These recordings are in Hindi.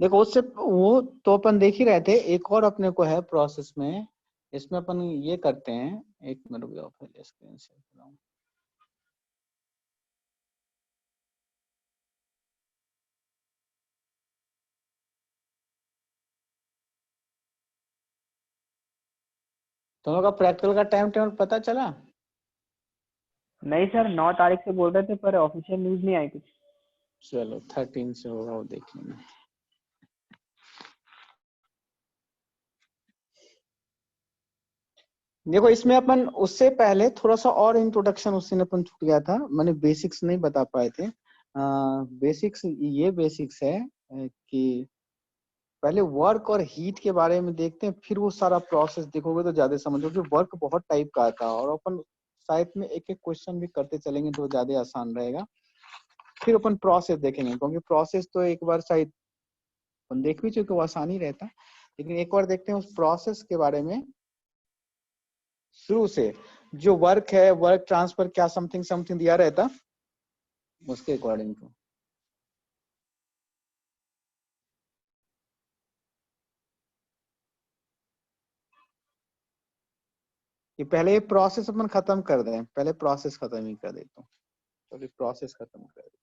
देखो उससे वो तो अपन देख ही रहे थे, एक और अपने को है प्रोसेस में, इसमें अपन ये करते हैं, एक मिनट रुक जाओ पहले स्क्रीन शेयर कराऊं। तुम लोग का प्रैक्टिकल का टाइम टेबल पता चला? नहीं सर, 9 तारीख से बोल रहे थे पर ऑफिशियल न्यूज नहीं आई कुछ। चलो 13 से होगा, वो देख लेंगे। देखो इसमें अपन उससे पहले थोड़ा सा और इंट्रोडक्शन उससे अपन छूट गया था, मैंने बेसिक्स नहीं बता पाए थे। बेसिक्स ये बेसिक्स है कि पहले वर्क और हीट के बारे में देखते हैं, फिर वो सारा प्रोसेस देखोगे तो ज्यादा समझोगे। वर्क बहुत टाइप का आता है और अपन साइड में एक एक क्वेश्चन भी करते चलेंगे तो ज्यादा आसान रहेगा। फिर अपन प्रोसेस देखेंगे, क्योंकि प्रोसेस तो एक बार शायद अपन देख भी चुके, वो आसान ही रहता, लेकिन एक बार देखते हैं उस प्रोसेस के बारे में शुरू से। जो वर्क है, वर्क ट्रांसफर क्या समथिंग समथिंग दिया रहता, उसके अकॉर्डिंग टू कि पहले ये प्रोसेस अपन खत्म कर दें, पहले प्रोसेस खत्म ही कर देता हूँ। चलिए प्रोसेस खत्म कर दें।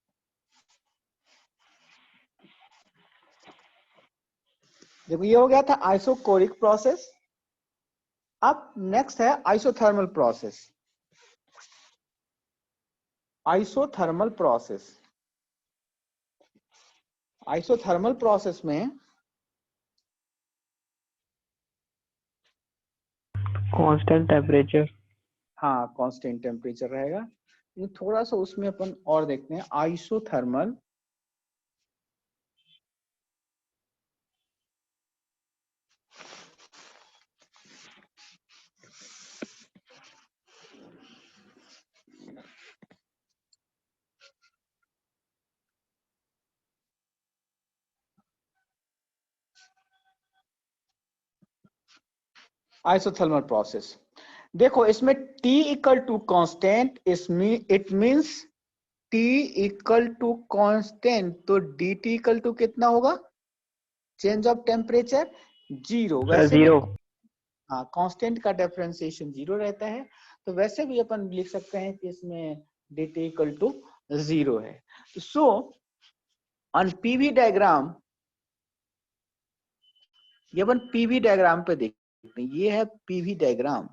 देखो ये हो गया था आइसोकोरिक प्रोसेस। अब नेक्स्ट है isothermal process. Isothermal process, isothermal process में कांस्टेंट टेम्परेचर। हाँ कांस्टेंट टेम्परेचर रहेगा। ये थोड़ा सा उसमें अपन और देखते हैं आइसोथर्मल आइसोथर्मल प्रोसेस। देखो इसमें T इक्वल टू कांस्टेंट, इसमें it means T equal to constant, तो dt इक्वल टू कितना होगा, change of temperature zero. Sir वैसे भी 0। हाँ कांस्टेंट का डिफरेंशिएशन जीरो रहता है, तो वैसे भी अपन लिख सकते हैं कि इसमें dt इक्वल टू जीरो है। सो ऑन पीवी डायग्राम, ये अपन पीवी डायग्राम पे देखते हैं, ये है पीवी डायग्राम।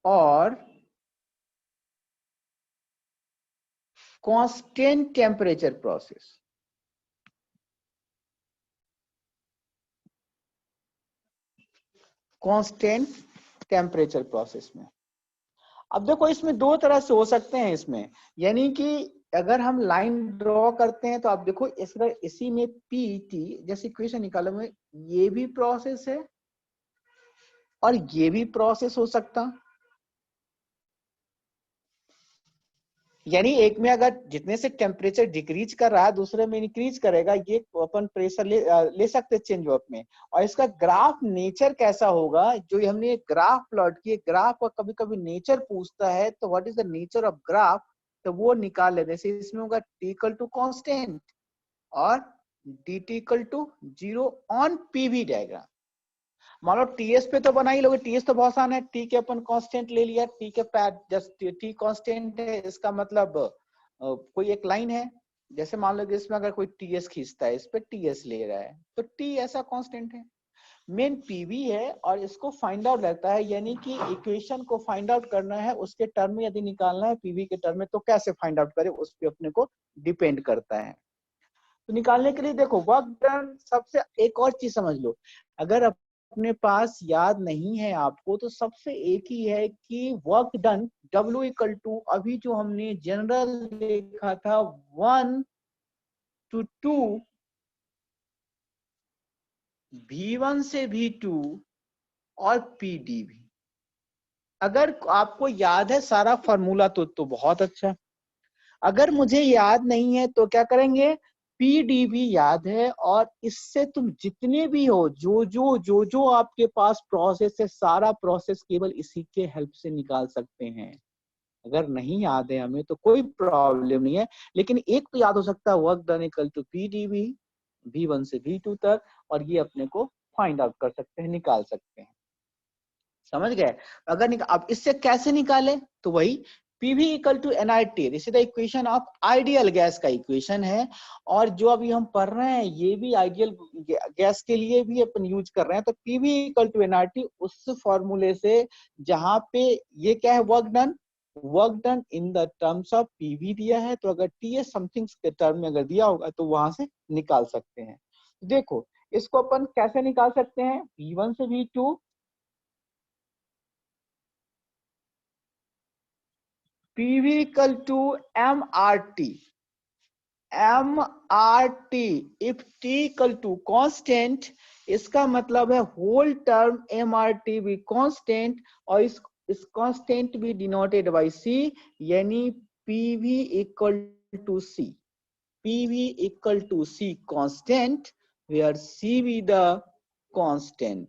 और constant temperature process, constant temperature process में। अब देखो इसमें दो तरह से हो सकते हैं इसमें, यानी कि अगर हम लाइन ड्रॉ करते हैं तो आप देखो इसी में पीटी जैसे इक्वेशन निकालो में, ये भी प्रोसेस है और ये भी प्रोसेस हो सकता। यानी एक में अगर जितने से टेम्परेचर डिक्रीज कर रहा है दूसरे में इंक्रीज करेगा, ये अपन प्रेशर ले सकते चेंज ऑफ में। और इसका ग्राफ नेचर कैसा होगा, जो हमने ग्राफ प्लॉट किए, ग्राफ का कभी कभी नेचर पूछता है तो what is the nature of graph, तो वो निकाल लेते हैं। इसमें होगा टी इक्वल टू कॉन्स्टेंट और d T equal to zero on PV diagram. मान लो टीएस पे तो बना ही लोगे, टीएस तो बहुत आसान है, टी के अपन कांस्टेंट ले लिया, टी के पैड जस्ट टी कांस्टेंट है, इसका मतलब कोई एक लाइन है। जैसे मान लो कि इसमें अगर कोई टीएस खींचता है, इस पे टीएस ले रहा है, तो टी ऐसा कांस्टेंट है। मेन पीवी है और इसको फाइंड आउट लगता है, यानी कि इक्वेशन को फाइंड आउट करना है उसके टर्म में, यदि निकालना है पीवी के टर्म में तो कैसे फाइंड आउट करें, उस पर अपने को डिपेंड करता है। तो निकालने के लिए देखो वर्क डन, सबसे एक और चीज समझ लो, अगर अपने पास याद नहीं है आपको तो सबसे एक ही है कि work done W equal to, अभी जो हमने जनरल देखा था 1 to 2 V1 से V2 और PdV। अगर आपको याद है सारा फॉर्मूला तो बहुत अच्छा, अगर मुझे याद नहीं है तो क्या करेंगे, PdV याद है, और इससे तुम जितने भी हो, जो आपके पास प्रोसेस है, सारा प्रोसेस केवल इसी के हेल्प से निकाल सकते हैं। अगर नहीं याद है हमें तो कोई प्रॉब्लम नहीं है, लेकिन एक तो याद हो सकता है, work done equal to PdV V1 से V2 तक, और ये अपने को फाइंड आउट कर सकते हैं, निकाल सकते हैं। समझ गए? अगर अब इससे कैसे निकाले, तो वही PV equal to NRT, this is the equation of ideal gas का इक्वेशन है। और जो अभी हम पढ़ रहे हैं ये भी आइडियल गैस के लिए भी अपन यूज कर रहे हैं। तो PV इक्वल टू NRT उस फॉर्मूले से, जहां पे ये क्या है, work done in the terms of PV दिया है, तो अगर TS समथिंग के टर्म में अगर दिया होगा तो वहां से निकाल सकते हैं। देखो इसको अपन कैसे निकाल सकते हैं, V1 से V2, PV equal to MRT, if T equal to constant, इसका मतलब है होल टर्म MRT भी कांस्टेंट, और इस कांस्टेंट भी डिनोटेड बाय C, यानी PV equal to C, PV equal to C constant, where C be the constant.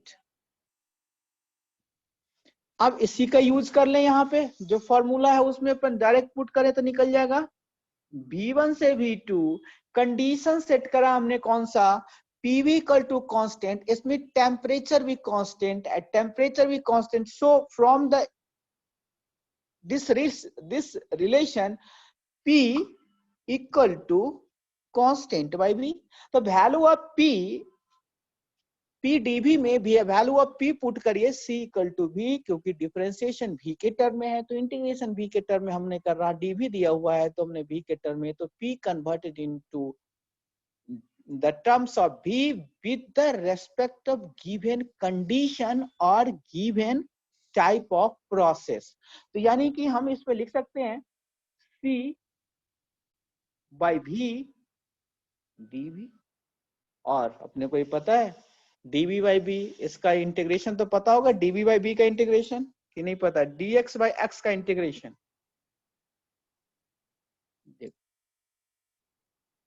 अब इसी का यूज कर लें, यहाँ पे जो फॉर्मूला है उसमें अपन डायरेक्ट पुट करें तो निकल जाएगा। V1 से V2 कंडीशन सेट करा हमने कौन सा, PV इक्वल टू कांस्टेंट, इसमें टेम्परेचर भी कांस्टेंट, एट टेम्परेचर भी constant, so from the this relation P equal to constant by V। तो वैल्यू ऑफ PdV में भी वैल्यू ऑफ P पुट करिए, C इक्वल टू V, क्योंकि डिफरेंशिएशन V के टर्म में है तो इंटीग्रेशन V के टर्म में हमने कर रहा, dV दिया हुआ है तो हमने V के टर्म में, तो P converted into the terms of V with the respect of given condition और गिवन टाइप ऑफ प्रोसेस। तो यानी कि हम इसमें लिख सकते हैं C बाय V dV, और अपने को ये पता है dV बाई बी, इसका इंटीग्रेशन तो पता होगा, dV बाई बी का इंटीग्रेशन, कि नहीं पता, dx बाई x का integration,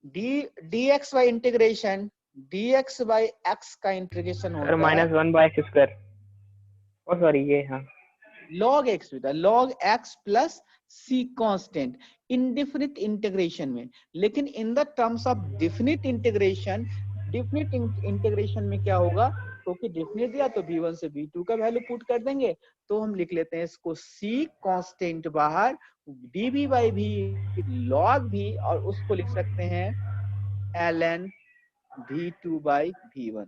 dx by integration, dx by x का इंटीग्रेशन होता है -1/x²। और सॉरी ये, हाँ, log x होता है, log x plus c constant indefinite integration में। लेकिन in the terms of definite integration, definite integration में क्या होगा, क्योंकि डिफिनिट दिया तो V1 से V2 का वैल्यू पुट कर देंगे, तो हम लिख लेते हैं इसको C कांस्टेंट बाहर, dV by V log V, और उसको लिख सकते हैं ln V2 बाई V1।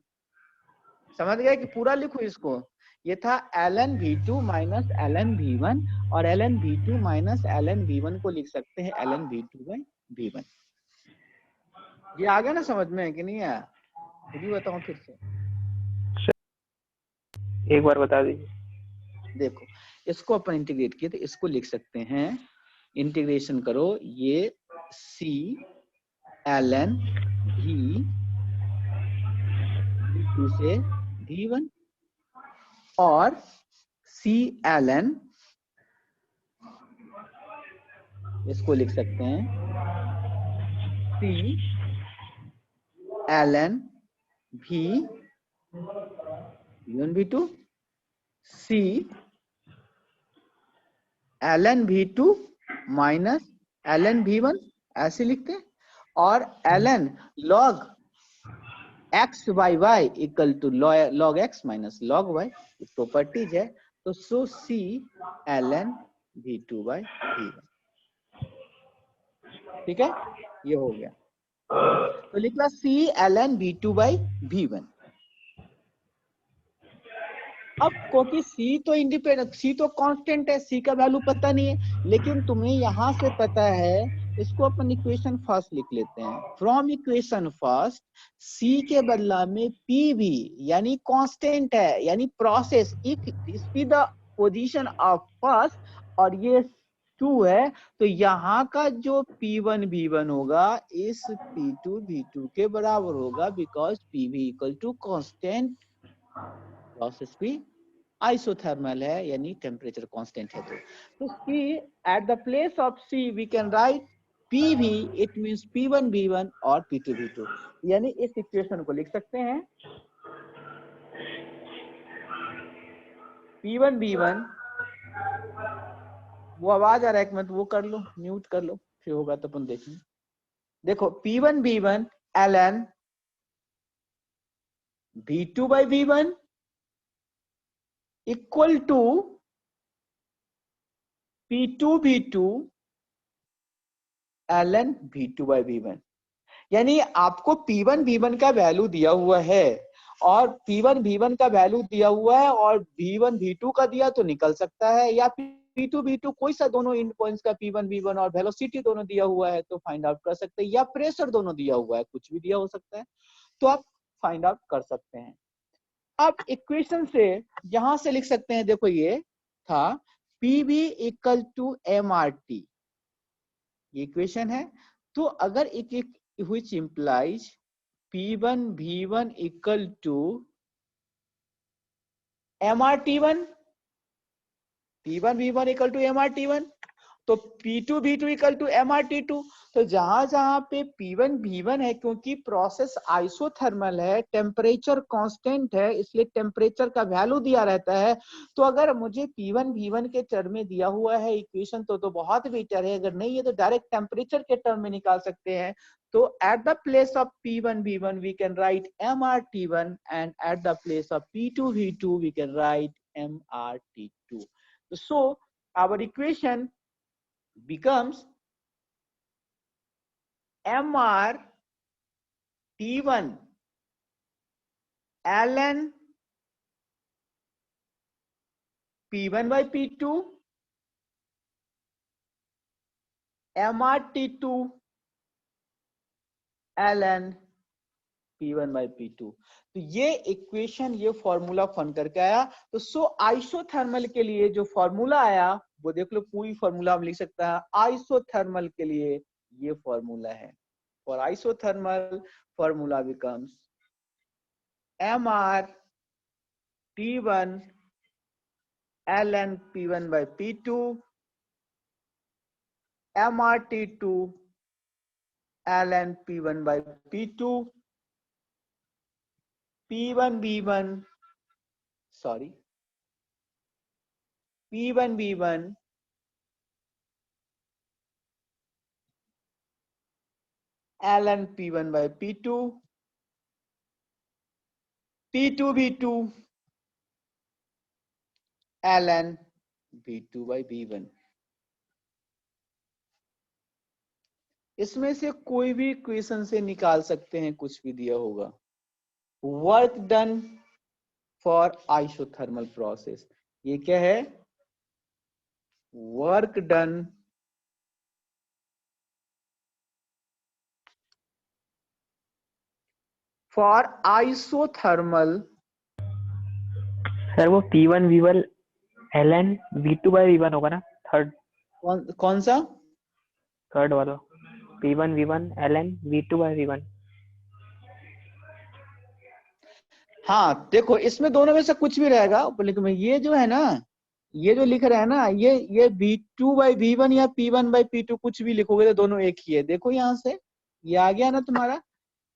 समझ गया कि पूरा लिखो इसको, ये था ln V2 minus ln V1, और ln V2 minus ln V1 को लिख सकते हैं ln V2 बाई V1। ये आ गया ना समझ में, कि नहीं आया? खुद ही बताऊं फिर से, एक बार बता दीजिए। देखो इसको अपन इंटीग्रेट किए तो इसको लिख सकते हैं, इंटीग्रेशन करो, ये C ln V2 से V1, और C ln, इसको लिख सकते हैं C ln V1 V2, C ln V2 minus ln V1, ऐसे लिखते हैं, और ln log x by y equal to log x minus log y, properties है, तो सो C ln V2 by V1। ठीक है, ये हो गया, तो लिखला C ln V2 by V1। अब क्योंकि C तो इंडिपेंडेंट, C तो कांस्टेंट है, C का वैल्यू पता नहीं है, लेकिन तुम्हें यहां से पता है, इसको अपन इक्वेशन फर्स्ट लिख लेते हैं। फ्रॉम इक्वेशन फर्स्ट C के बदला में PV यानी कांस्टेंट है, यानी process, if this be the position of first, और ये 2 है, तो यहाँ का जो P1 V1 होगा इस P2 V2 के बराबर होगा, because PV equal to constant, process भी आइसोथर्मल है, यानी टेम्परेचर कांस्टेंट है। तो C at the place of C we can write PV it means P1 V1 और P2 V2। यानी इस इक्वेशन को लिख सकते हैं P1 V1, वो आवाज आ रहा है एक मिनट, वो कर लो, म्यूट कर लो, फिर होगा तो अपन देखेंगे। देखो P1 V1 ln V2 by V1 equal to P2 V2 ln V2 by V1। यानी आपको P1 V1 का वैल्यू दिया हुआ है और P1 V1 का वैल्यू दिया हुआ है और V1 V2 का दिया तो निकल सकता है, या P2 V2 कोई सा दोनों इन पॉइंट्स का P1 V1 और वेलोसिटी दोनों दिया हुआ है तो फाइंड आउट कर सकते हैं, या प्रेशर दोनों दिया हुआ है, कुछ भी दिया हो सकता है तो आप फाइंड आउट कर सकते हैं। अब इक्वेशन से यहां से लिख सकते हैं, देखो ये था PV इक्वल टू MRT, ये इक्वेशन है। तो अगर एक which implies P1 V1 equal to MRT1, P1 V1 equal to MRT1, तो P2 V2 equal to MRT2। तो जहां जहां पे P1 V1 है, क्योंकि प्रोसेस आइसोथर्मल है, टेम्परेचर कांस्टेंट है, इसलिए टेम्परेचर का वैल्यू दिया रहता है। तो अगर मुझे P1 V1 के टर्म में दिया हुआ है इक्वेशन तो बहुत बेटर है, अगर नहीं है तो डायरेक्ट टेम्परेचर के टर्म में निकाल सकते हैं। तो at the place of P1 V1 we can write MRT1 and at the place of P2 V2 we can write MRT2। So our equation becomes MR T1 ln P1 by P2 MR T2 ln P1 by P2। तो ये इक्वेशन, ये फॉर्मूला फन करके आया। तो सो आइसोथर्मल के लिए जो फॉर्मूला आया वो देख लो, पूरी फॉर्मूला हम लिख सकता है आइसोथर्मल के लिए, ये फॉर्मूला है। For isothermal formula becomes MR T1 ln P1 by P2 MRT2 ln P1 by P2 P1 V1 sorry P1 V1 ln P1 by P2 P2 V2 ln V2 by V1। इसमें से कोई भी इक्वेशन से निकाल सकते हैं, कुछ भी दिया होगा। Work done for isothermal process, ये क्या है? Work done for isothermal. Sir वो P1 V1 ln V2 by V1 होगा ना, कौन सा? थर्ड वाला P1 V1 ln V2 by V1। हाँ देखो, इसमें दोनों में से कुछ भी रहेगा, लेकिन ये जो है ना, ये जो लिख रहे हैं ना, ये V2 by V1 या P1 by P2 कुछ भी लिखोगे तो दोनों एक ही है। देखो यहां से ये आ गया ना तुम्हारा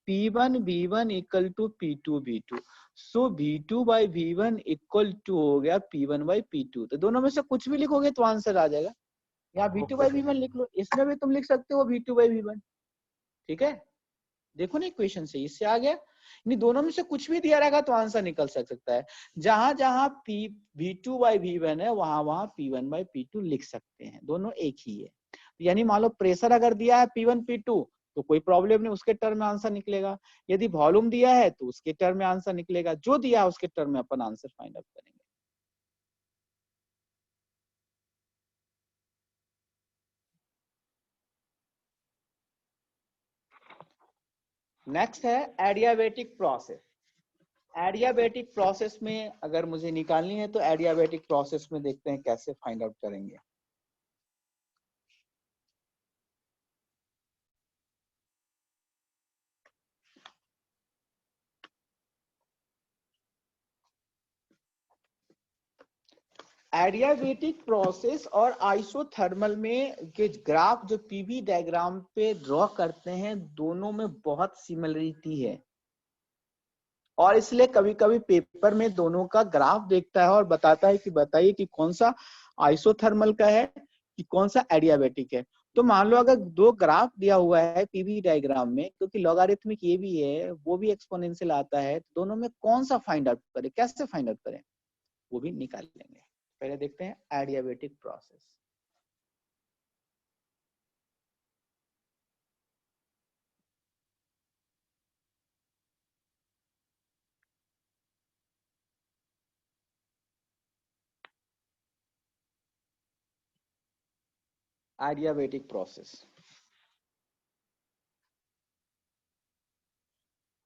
P1 V1 equal to P2 V2। So V2 by V1 equal to हो गया P1 by P2। तो दोनों में से कुछ भी लिखोगे तो आंसर आ जाएगा। यहाँ V2 by V1 लिख लो, इसमें भी तुम लिख सकते हो V2 by V1। ठीक है, देखो ना इक्वेशन से इससे आ गया। नहीं, दोनों में से कुछ भी दिया रहेगा तो आंसर निकल सकता है। जहां जहां V2 by V1 है वहां वहां P1 by P2 लिख सकते हैं, दोनों एक ही है। यानी मान लो प्रेशर अगर दिया है P1 P2 तो कोई प्रॉब्लम नहीं, उसके टर्म में आंसर निकलेगा। यदि वॉल्यूम दिया है तो उसके टर्म में आंसर निकलेगा, जो दिया है उसके टर्म में अपन आंसर फाइंड आउट करेंगे। नेक्स्ट है एडियाबेटिक प्रोसेस। एडियाबेटिक प्रोसेस में अगर मुझे निकालनी है तो एडियाबेटिक प्रोसेस में देखते हैं कैसे फाइंड आउट करेंगे। एडियाबेटिक प्रोसेस और आइसोथर्मल में के ग्राफ जो पीवी डायग्राम पे ड्रॉ करते हैं, दोनों में बहुत सिमिलरिटी है, और इसलिए कभी कभी पेपर में दोनों का ग्राफ देखता है और बताता है कि बताइए कि कौन सा आइसोथर्मल का है कि कौन सा एडियाबेटिक है। तो मान लो अगर दो ग्राफ दिया हुआ है पीवी डायग्राम में, क्योंकि लॉगरिथमिक ये भी है वो भी एक्सपोनेंशियल आता है, तो दोनों में कौन सा फाइंड आउट करें, कैसे फाइंड आउट करें, वो भी निकाल लेंगे। पहले देखते हैं adiabatic process. Adiabatic process,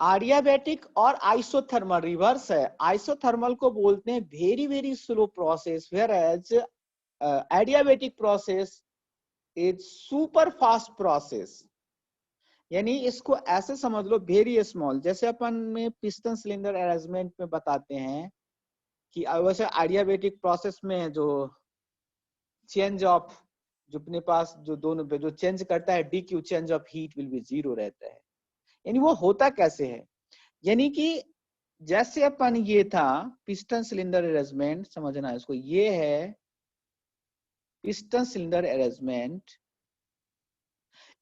adiabatic और आइसोथर्मल रिवर्स है। आइसोथर्मल को बोलते हैं very very slow process, whereas adiabatic process is super fast process. यानी इसको ऐसे समझ लो वेरी स्मॉल, जैसे अपन में पिस्टन सिलेंडर अरेंजमेंट में बताते हैं कि वैसे एडियाबेटिक प्रोसेस में जो चेंज ऑफ, जो अपने पास जो दोनों पे जो चेंज करता है D Q, change of heat will be zero रहता है। यानी वो होता कैसे है, यानी कि जैसे अपन ये था पिस्टन सिलेंडर अरेंजमेंट, समझना है इसको, ये है पिस्टन सिलेंडर अरेंजमेंट।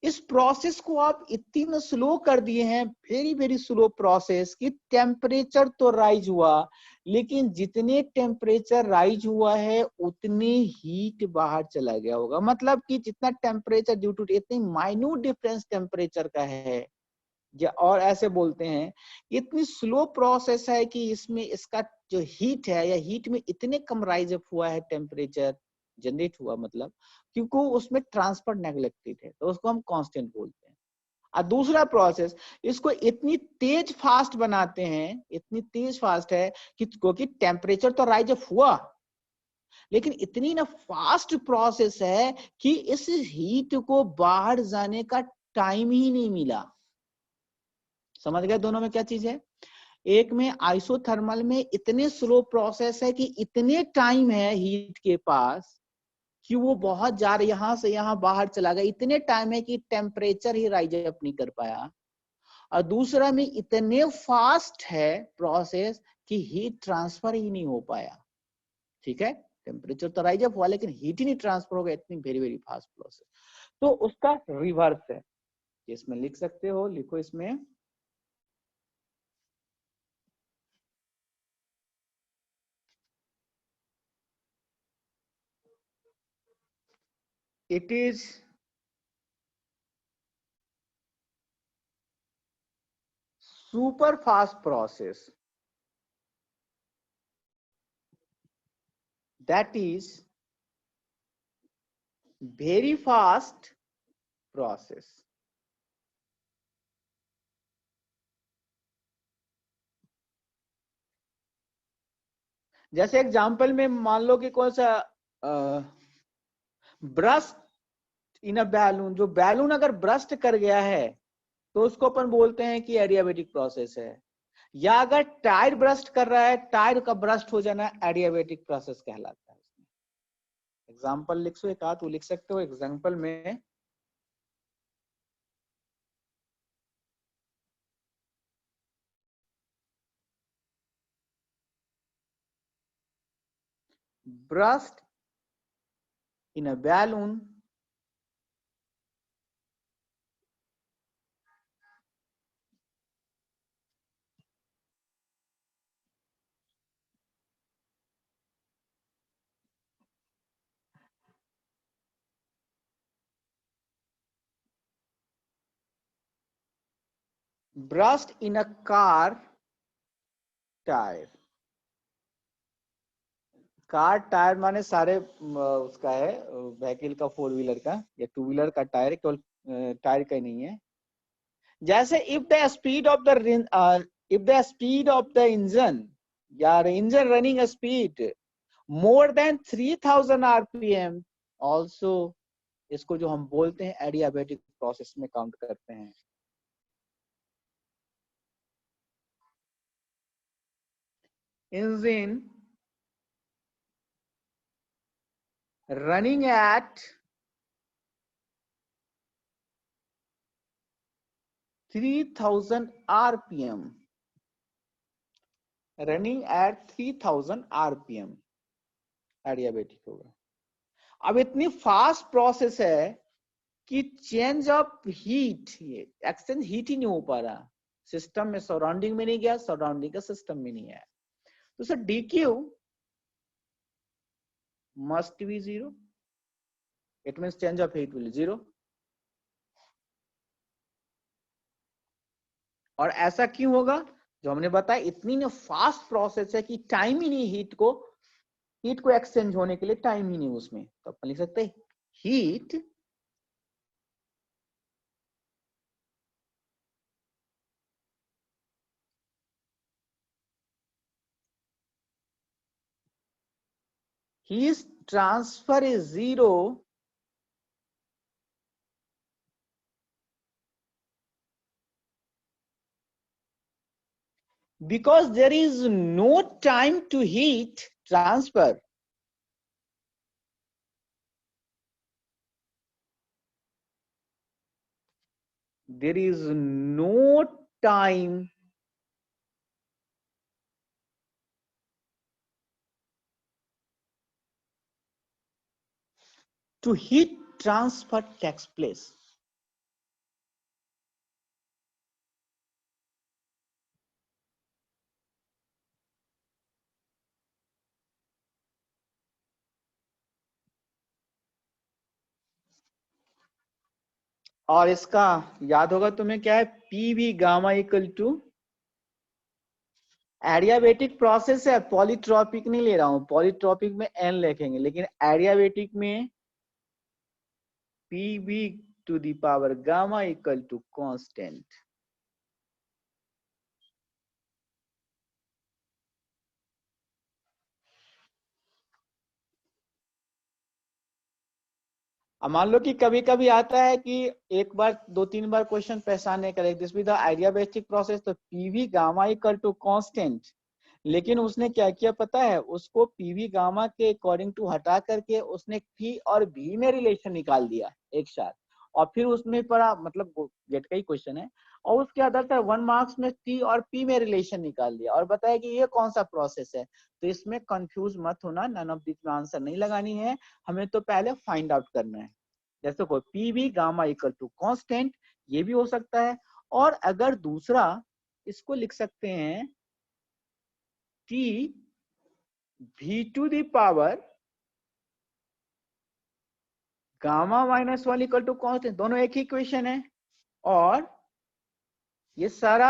इस प्रोसेस को आप इतनी स्लो कर दिए हैं, वेरी वेरी स्लो प्रोसेस, कि टेम्परेचर तो राइज हुआ, लेकिन जितने टेम्परेचर राइज हुआ है उतने हीट बाहर चला गया होगा। मतलब कि जितना टेम्परेचर ड्यू टू इतनी माइन्यूट डिफरेंस टेम्परेचर का है, और ऐसे बोलते हैं इतनी स्लो प्रोसेस है कि इसमें इसका जो हीट है या हीट में इतने कम राइज अप हुआ है, टेम्परेचर जनरेट हुआ, मतलब क्योंकि उसमें ट्रांसफर नेग्लेक्टेड है, तो उसको हम कांस्टेंट बोलते हैं। और दूसरा प्रोसेस, इसको इतनी तेज फास्ट बनाते हैं, इतनी तेज फास्ट है कि क्योंकि टेम्परेचर तो राइज अप हुआ, लेकिन इतनी ना फास्ट प्रोसेस है कि इस हीट को बाहर जाने का टाइम ही नहीं मिला। समझ गए दोनों में क्या चीज है? एक में आइसोथर्मल में इतने स्लो प्रोसेस है कि इतने टाइम है हीट के पास कि वो बहुत जा रहा, यहां से यहां बाहर चला गया, इतने टाइम है कि टेम्परेचर ही राइज अप नहीं कर पाया। और दूसरा में इतने फास्ट है प्रोसेस कि हीट ट्रांसफर ही नहीं हो पाया। ठीक है, टेम्परेचर तो राइज अप हुआ लेकिन हीट ही नहीं ट्रांसफर हो गया, इतनी वेरी वेरी फास्ट प्रोसेस। तो उसका रिवर्स है, इसमें लिख सकते हो, लिखो इसमें, it is super fast process, that is very fast process। जैसे एग्जांपल में मान लो कि कौन सा ब्रस्ट इन अ बैलून, जो बैलून अगर ब्रस्ट कर गया है तो उसको अपन बोलते हैं कि एडियाबेटिक प्रोसेस है। या अगर टायर ब्रस्ट कर रहा है, टायर का ब्रस्ट हो जाना एडियाबेटिक प्रोसेस कहलाता है। एग्जांपल लिख सो, एक आध लिख सकते हो एग्जांपल में। Burst in a balloon burst in a car tyre. Car tyre माने सारे उसका है, व्हीकल का, फोर व्हीलर का या टू व्हीलर का टायर, केवल टायर का ही नहीं है। जैसे if the speed of the if the speed of the engine, या engine running speed more than 3000 RPM also, इसको जो हम बोलते हैं एडियाबेटिक प्रोसेस में काउंट करते हैं। Engine running at 3000 rpm, running at 3000 rpm adiabatic होगा। अब इतनी फास्ट प्रोसेस है कि change of heat, exchange heat ही नहीं हो पा रहा, सिस्टम में सराउंडिंग में नहीं गया, सराउंडिंग का सिस्टम में नहीं आया, तो sir dq must be 0, it means change of heat will be 0। और ऐसा क्यों होगा, जो हमने बताया इतनी ना फास्ट प्रोसेस है कि टाइम ही नहीं, हीट को एक्सचेंज होने के लिए टाइम ही नहीं उसमें, तो अपन लिख सकते हैं heat transfer is 0 because there is no time to heat transfer। There is no time to heat transfer takes place। और इसका याद होगा तुम्हें क्या है, P V gamma equal to, adiabatic process है, पॉलीट्रॉपिक नहीं ले रहा हूं, पॉलीट्रॉपिक में एन लिखेंगे, लेकिन एडियाबेटिक में P V to the power gamma equal to constant. अब मान लो कि कभी कभी आता है कि एक बार 2-3 बार क्वेश्चन पहचानने का, this be the adiabatic process, तो PV gamma equal to constant, लेकिन उसने क्या किया पता है, उसको पीवी गामा के अकॉर्डिंग टू हटा करके उसने टी और बी में रिलेशन निकाल दिया एक साथ, और फिर उसमें पड़ा, मतलब गेट का ही क्वेश्चन है, और उसके आधार पर 1 मार्क्स में टी और पी में रिलेशन निकाल दिया और बताया कि ये कौन सा प्रोसेस है। तो इसमें कंफ्यूज मत होना, नन ऑफ दिस में आंसर नहीं लगानी है, हमें तो पहले फाइंड आउट करना है। जैसे कोई P V gamma equal to constant, ये भी हो सकता है, और अगर दूसरा इसको लिख सकते हैं T V to the power gamma minus 1 equal to constant, दोनों एक ही इक्वेशन है, और ये सारा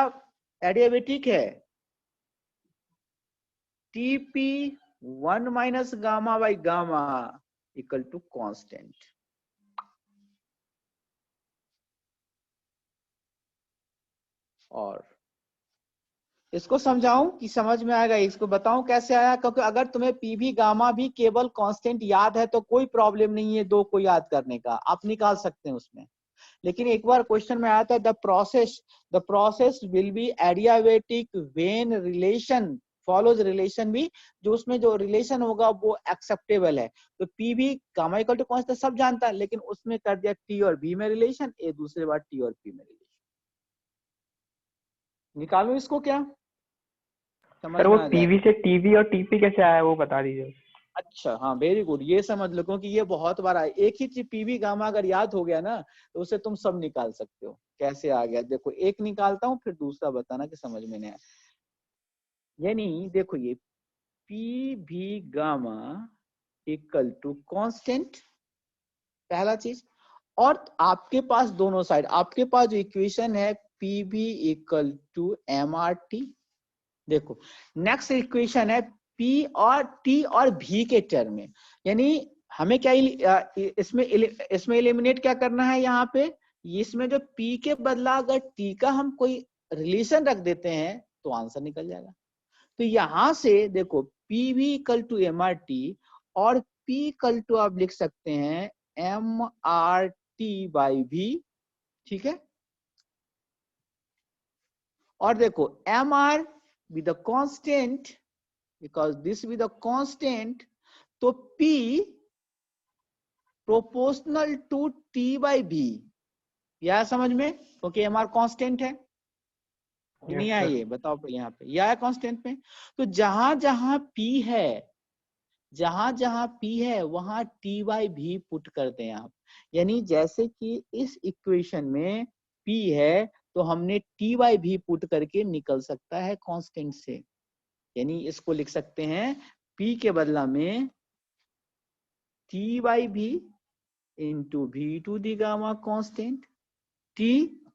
एडियाबेटिक है, TP 1 minus gamma by gamma equal to constant. और इसको समझाऊं कि समझ में आएगा, इसको बताऊं कैसे आया, क्योंकि अगर तुम्हें पी भी गामा भी केवल कांस्टेंट याद है तो कोई प्रॉब्लम नहीं है दो को याद करने का, आप निकाल सकते हैं उसमें। लेकिन एक बार क्वेश्चन में आया था the process will be adiabatic when relation follows relation भी, जो उसमें जो रिलेशन होगा वो एक्सेप्टेबल है, तो पी भी गामा इक्वल टू कांस्टेंट सब जानता है, लेकिन उसमें कर दिया टी और बी में रिलेशन, ए दूसरे बार टी और पी में रिलेशन। निकालो इसको क्या समझ सर में वो आ पीवी जाएगा। से टीवी और टीपी कैसे आया वो बता दीजिए। अच्छा हाँ, वेरी गुड, ये समझ लो, क्योंकि ये बहुत बार आया, एक ही चीज पीवी गामा अगर याद हो गया ना तो उसे तुम सब निकाल सकते हो। कैसे आ गया देखो, एक निकालता हूँ फिर दूसरा बताना कि समझ में नहीं आया। यानी देखो ये पी भी गामा इक्वल टू कांस्टेंट, पहला चीज, और आपके पास दोनों साइड, आपके पास जो इक्वेशन है P V equal to M R T, देखो नेक्स्ट इक्वेशन है पी और टी और भी के टर्म में, यानी हमें क्या इसमें एलिमिनेट क्या करना है यहाँ पे, इसमें जो पी के बदला अगर टी का हम कोई रिलेशन रख देते हैं तो आंसर निकल जाएगा। तो यहां से देखो P V equal to M R T, और पी इक्वल टू आप लिख सकते हैं एम आर टी बाई भी, ठीक है। और देखो M R with the constant, because this will be the constant, तो P proportional to T by V. यह समझ में, क्योंकि एम आर कॉन्स्टेंट है कि नहीं है, ये बताओ पे यहाँ पे यह है कॉन्स्टेंट में। तो जहां जहां पी है, जहां जहां पी है वहां टी बाई भी पुट करते हैं आप। यानी जैसे कि इस इक्वेशन में पी है तो हमने टी बाई भी पुट करके निकल सकता है कांस्टेंट से। यानी इसको लिख सकते हैं पी के बदला में T by V into V to the gamma constant, T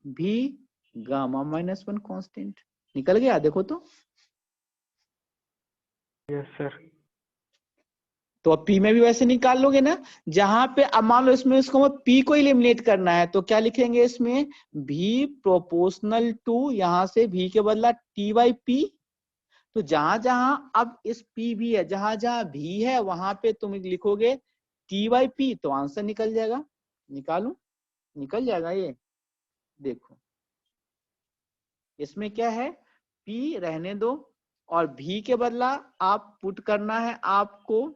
V gamma -1 constant. निकल गया देखो तो। Yes sir. तो अब पी में भी वैसे निकाल लोगे ना। जहां पे अब मान लो इसमें इसको पी को एलिमिनेट करना है तो क्या लिखेंगे इसमें, भी प्रोपोर्शनल टू, यहां से भी के बदला टी बाई पी। तो जहां जहां अब इस पी भी है, जहां जहां भी है वहां पे तुम लिखोगे टी बाई पी, तो आंसर निकल जाएगा। निकालू, निकल जाएगा ये। देखो इसमें क्या है, पी रहने दो और भी के बदला आप पुट करना है आपको,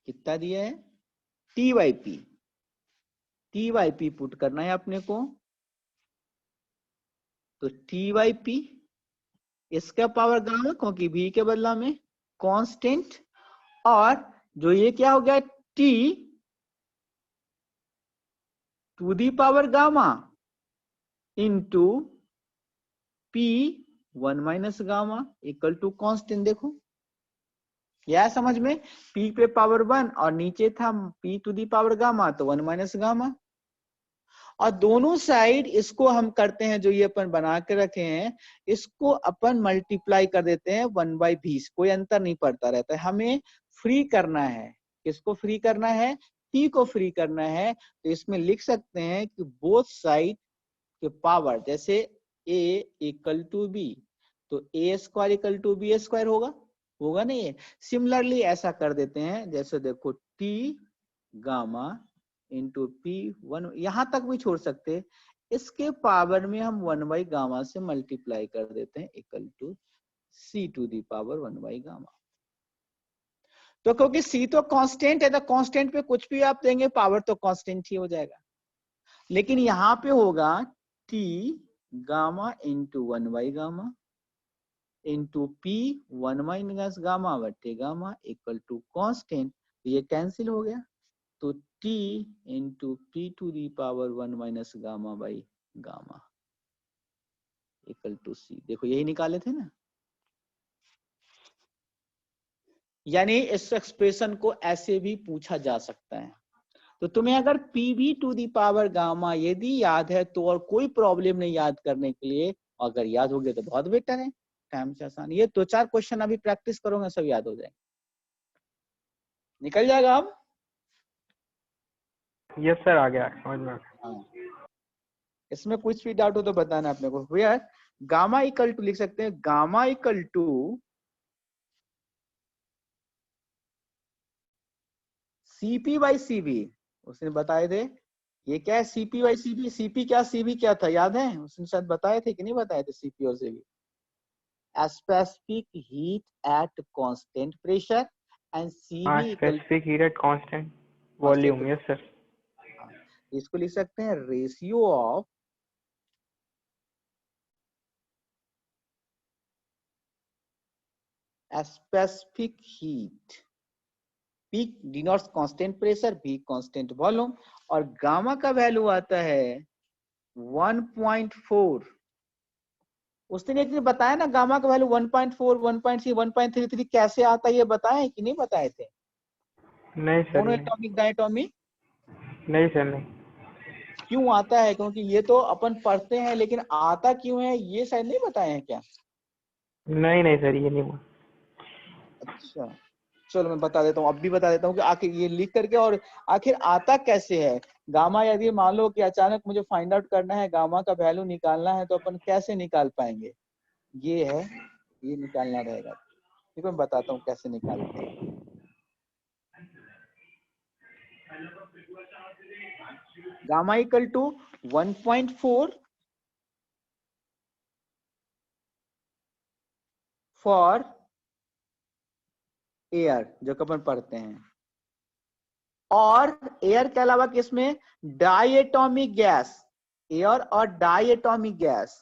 कितना दिया है, T by P, T by P put करना है अपने को। तो टी बाई पी इसका पावर गामा, क्योंकि भी के बदला में कांस्टेंट, और जो ये क्या हो गया T to the power gamma into P 1 minus gamma equal to constant. देखो यह समझ में, पी पे पावर 1 और नीचे था P to the power gamma तो 1 माइनस गामा। और दोनों साइड इसको हम करते हैं, जो ये अपन बना के रखे हैं इसको अपन मल्टीप्लाई कर देते हैं 1 बाई 20, कोई अंतर नहीं पड़ता रहता है। हमें फ्री करना है, किसको फ्री करना है, टी को फ्री करना है। तो इसमें लिख सकते हैं कि बोथ साइड के पावर, जैसे a इक्वल टू बी तो a square equal to B square होगा, होगा नहीं है। सिमिलरली ऐसा कर देते हैं, जैसे देखो t गामा इंटू पी 1, यहां तक भी छोड़ सकते, इसके पावर में हम 1 बाई गामा से मल्टीप्लाई कर देते हैं equal to C to the power 1 by gamma. तो क्योंकि सी तो कांस्टेंट है तो कांस्टेंट पे कुछ भी आप देंगे पावर तो कांस्टेंट ही हो जाएगा। लेकिन यहां पे होगा T gamma into 1 by gamma into P 1 minus gamma बटे गामा इक्वल टू कांस्टेंट। ये कैंसिल हो गया, तो t into P to the power 1 minus gamma by gamma equal to C. देखो यही निकाले थे ना। यानी इस एक्सप्रेशन को ऐसे भी पूछा जा सकता है। तो तुम्हें अगर पी भी टू दी पावर गामा यदि याद है तो और कोई प्रॉब्लम नहीं याद करने के लिए, अगर याद हो गया तो बहुत बेटर है, टाइम से आसान। ये 2-4 क्वेश्चन अभी प्रैक्टिस करोगे सब याद हो जाएंगे, निकल जाएगा अब। यस सर, आ गया समझ में। हाँ, इसमें कुछ भी डाउट हो तो बताना अपने को। भैया गामा इक्वल टू लिख सकते हैं, gamma equal to CP by CB. उसने बताए थे ये क्या है, सीपी बाई सीबी। सीपी क्या, सीबी क्या था याद है, उसने शायद बताए थे कि नहीं बताए थे, सीपी और CV specific heat at constant pressure and हाँ, CV equal specific heat at constant constant. Volume. Yes sir. इसको लिख सकते हैं ratio of specific heat, P denotes constant pressure, V constant volume, और गामा का वैल्यू आता है 1.4। उसने एक दिन बताया ना गामा का वैल्यू 1.4, 1.3, 1.33 कैसे आता है, ये बताए कि नहीं बताए थे, नहीं सर, मोनो नहीं। Atomic diatomic. नहीं सर, नहीं। क्यों आता है, क्योंकि ये तो अपन पढ़ते हैं लेकिन आता क्यों है ये शायद नहीं बताए हैं क्या। नहीं नहीं सर, ये नहीं। अच्छा चलो मैं बता देता हूँ, अब भी बता देता हूँ कि आखिर ये लिख करके और आखिर आता कैसे है गामा। यदि मान लो कि अचानक मुझे फाइंड आउट करना है गामा का वैल्यू निकालना है तो अपन कैसे निकाल पाएंगे, ये है, ये निकालना रहेगा। ठीक है मैं बताता हूँ कैसे निकालते हैं। Gamma equal to 1.4 for air जो कि अपन पढ़ते हैं, और एयर के अलावा किसमें, डायटोमिक गैस, एयर और डायटोमिक गैस।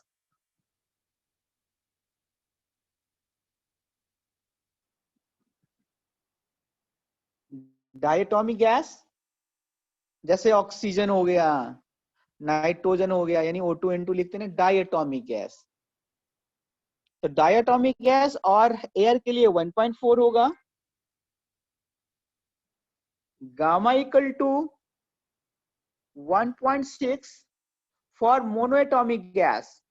डायटोमिक गैस जैसे ऑक्सीजन हो गया, नाइट्रोजन हो गया, यानी O2N2 लिखते हैं, डायटोमिक गैस। तो डायटोमिक गैस और एयर के लिए 1.4 होगा, gamma equal to 1.6 for monoatomic gas.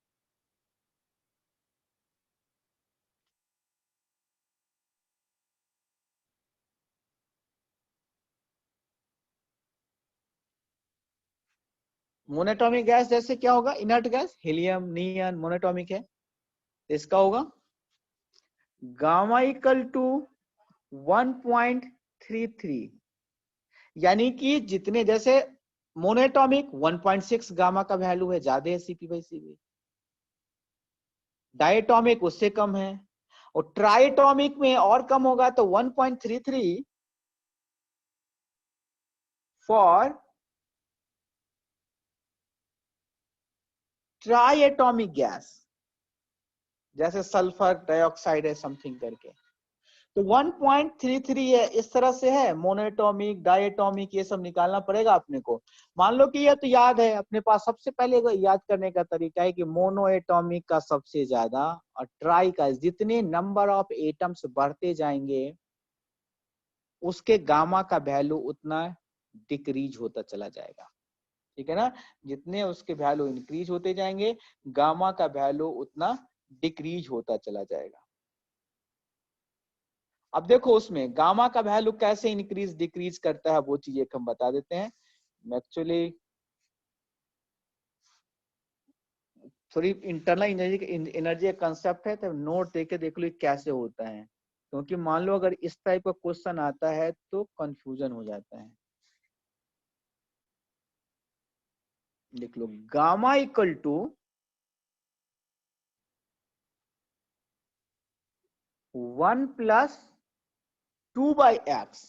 Monoatomic gas जैसे क्या होगा, inert gas, helium, neon, monoatomic है, इसका होगा गामा इक्वल टू 1.33, यानी कि जितने जैसे मोनोएटॉमिक 1.6 गामा का वैल्यू है, ज्यादा है Cp/Cv, डायटोमिक उससे कम है, और ट्राइटोमिक में और कम होगा तो 1.33 फॉर ट्राइएटॉमिक गैस, जैसे सल्फर डाइऑक्साइड है समथिंग करके। तो 1.33 है, इस तरह से है, मोनोएटॉमिक, डायटोमिक, ये सब निकालना पड़ेगा अपने को। मान लो कि ये तो याद है अपने पास, सबसे पहले याद करने का तरीका है कि मोनोएटॉमिक का सबसे ज्यादा और ट्राई का, जितने नंबर ऑफ एटम्स बढ़ते जाएंगे उसके गामा का वैल्यू उतना डिक्रीज होता चला जाएगा, ठीक है ना। जितने उसके वैल्यू इंक्रीज होते जाएंगे गामा का वैल्यू उतना डिक्रीज होता चला जाएगा। अब देखो उसमें गामा का वैल्यू कैसे इंक्रीज डिक्रीज करता है, वो चीज एक हम बता देते हैं। एक्चुअली थोड़ी इंटरनल एनर्जी का कंसेप्ट है, तो नोट देके देख लो कैसे होता है, क्योंकि मान लो अगर इस टाइप का क्वेश्चन आता है तो कंफ्यूजन हो जाता है। देख लो, gamma equal to 1+2/x,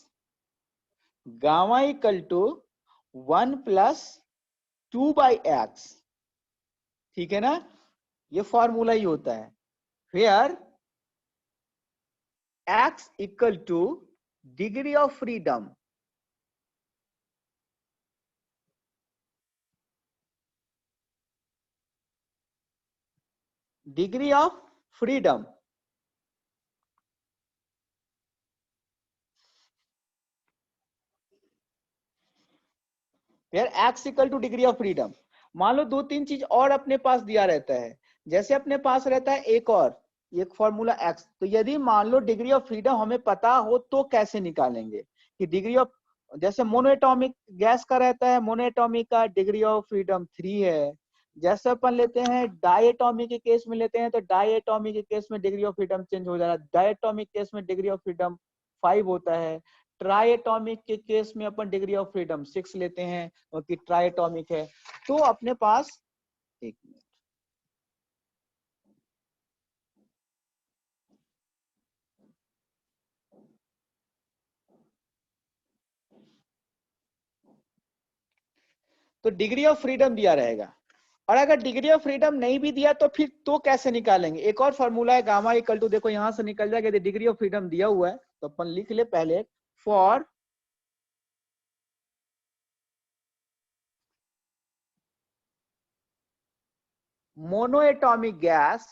gamma equal to 1+2/x, ठीक है ना, ये फॉर्मूला ही होता है। फिर x equal two degree of freedom, degree of freedom, फिर x equal two degree of freedom. मान लो दो तीन चीज और अपने पास दिया रहता है, जैसे अपने पास रहता है एक फॉर्मूला x, तो यदि मान लो डिग्री ऑफ फ्रीडम हमें पता हो तो कैसे निकालेंगे कि डिग्री ऑफ, जैसे मोनोएटॉमिक गैस का रहता है, मोनोएटॉमिक का डिग्री ऑफ फ्रीडम 3 है। जैसे अपन लेते हैं डायटोमिक के केस में लेते हैं, तो डायटोमिक के केस में डिग्री ऑफ फ्रीडम चेंज हो जाएगा, डायटोमिक केस में डिग्री ऑफ फ्रीडम 5 होता है। ट्राइएटॉमिक के केस में अपन डिग्री ऑफ फ्रीडम 6 लेते हैं क्योंकि ट्राइएटॉमिक है। तो अपने पास, एक मिनट, तो डिग्री ऑफ फ्रीडम दिया रहेगा, और अगर डिग्री ऑफ फ्रीडम नहीं भी दिया तो फिर तो कैसे निकालेंगे, एक और फॉर्मूला है गामा इक्वल टू, देखो यहां से निकल जाएगा, यदि डिग्री ऑफ फ्रीडम दिया हुआ है तो अपन लिख ले पहले, for monoatomic gas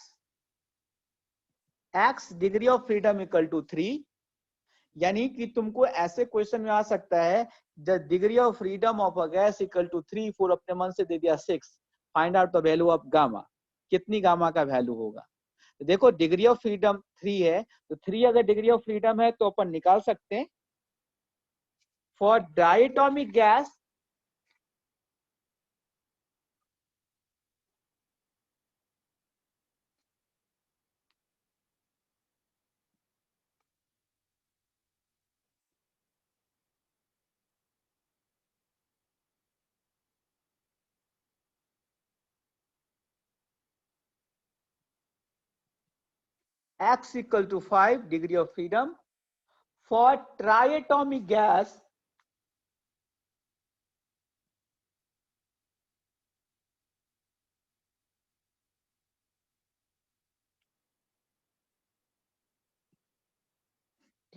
x degree of freedom equal to 3, यानी कि तुमको ऐसे क्वेश्चन में आ सकता है, the degree of freedom of a gas equal to 3, 4 अपने मन से दे दिया 6, find out the value of gamma, कितनी गामा का वैल्यू होगा। तो देखो डिग्री ऑफ फ्रीडम 3 है, तो 3 अगर डिग्री ऑफ फ्रीडम है तो अपन निकाल सकते हैं, for diatomic gas x equal to 5 degree of freedom, for triatomic gas,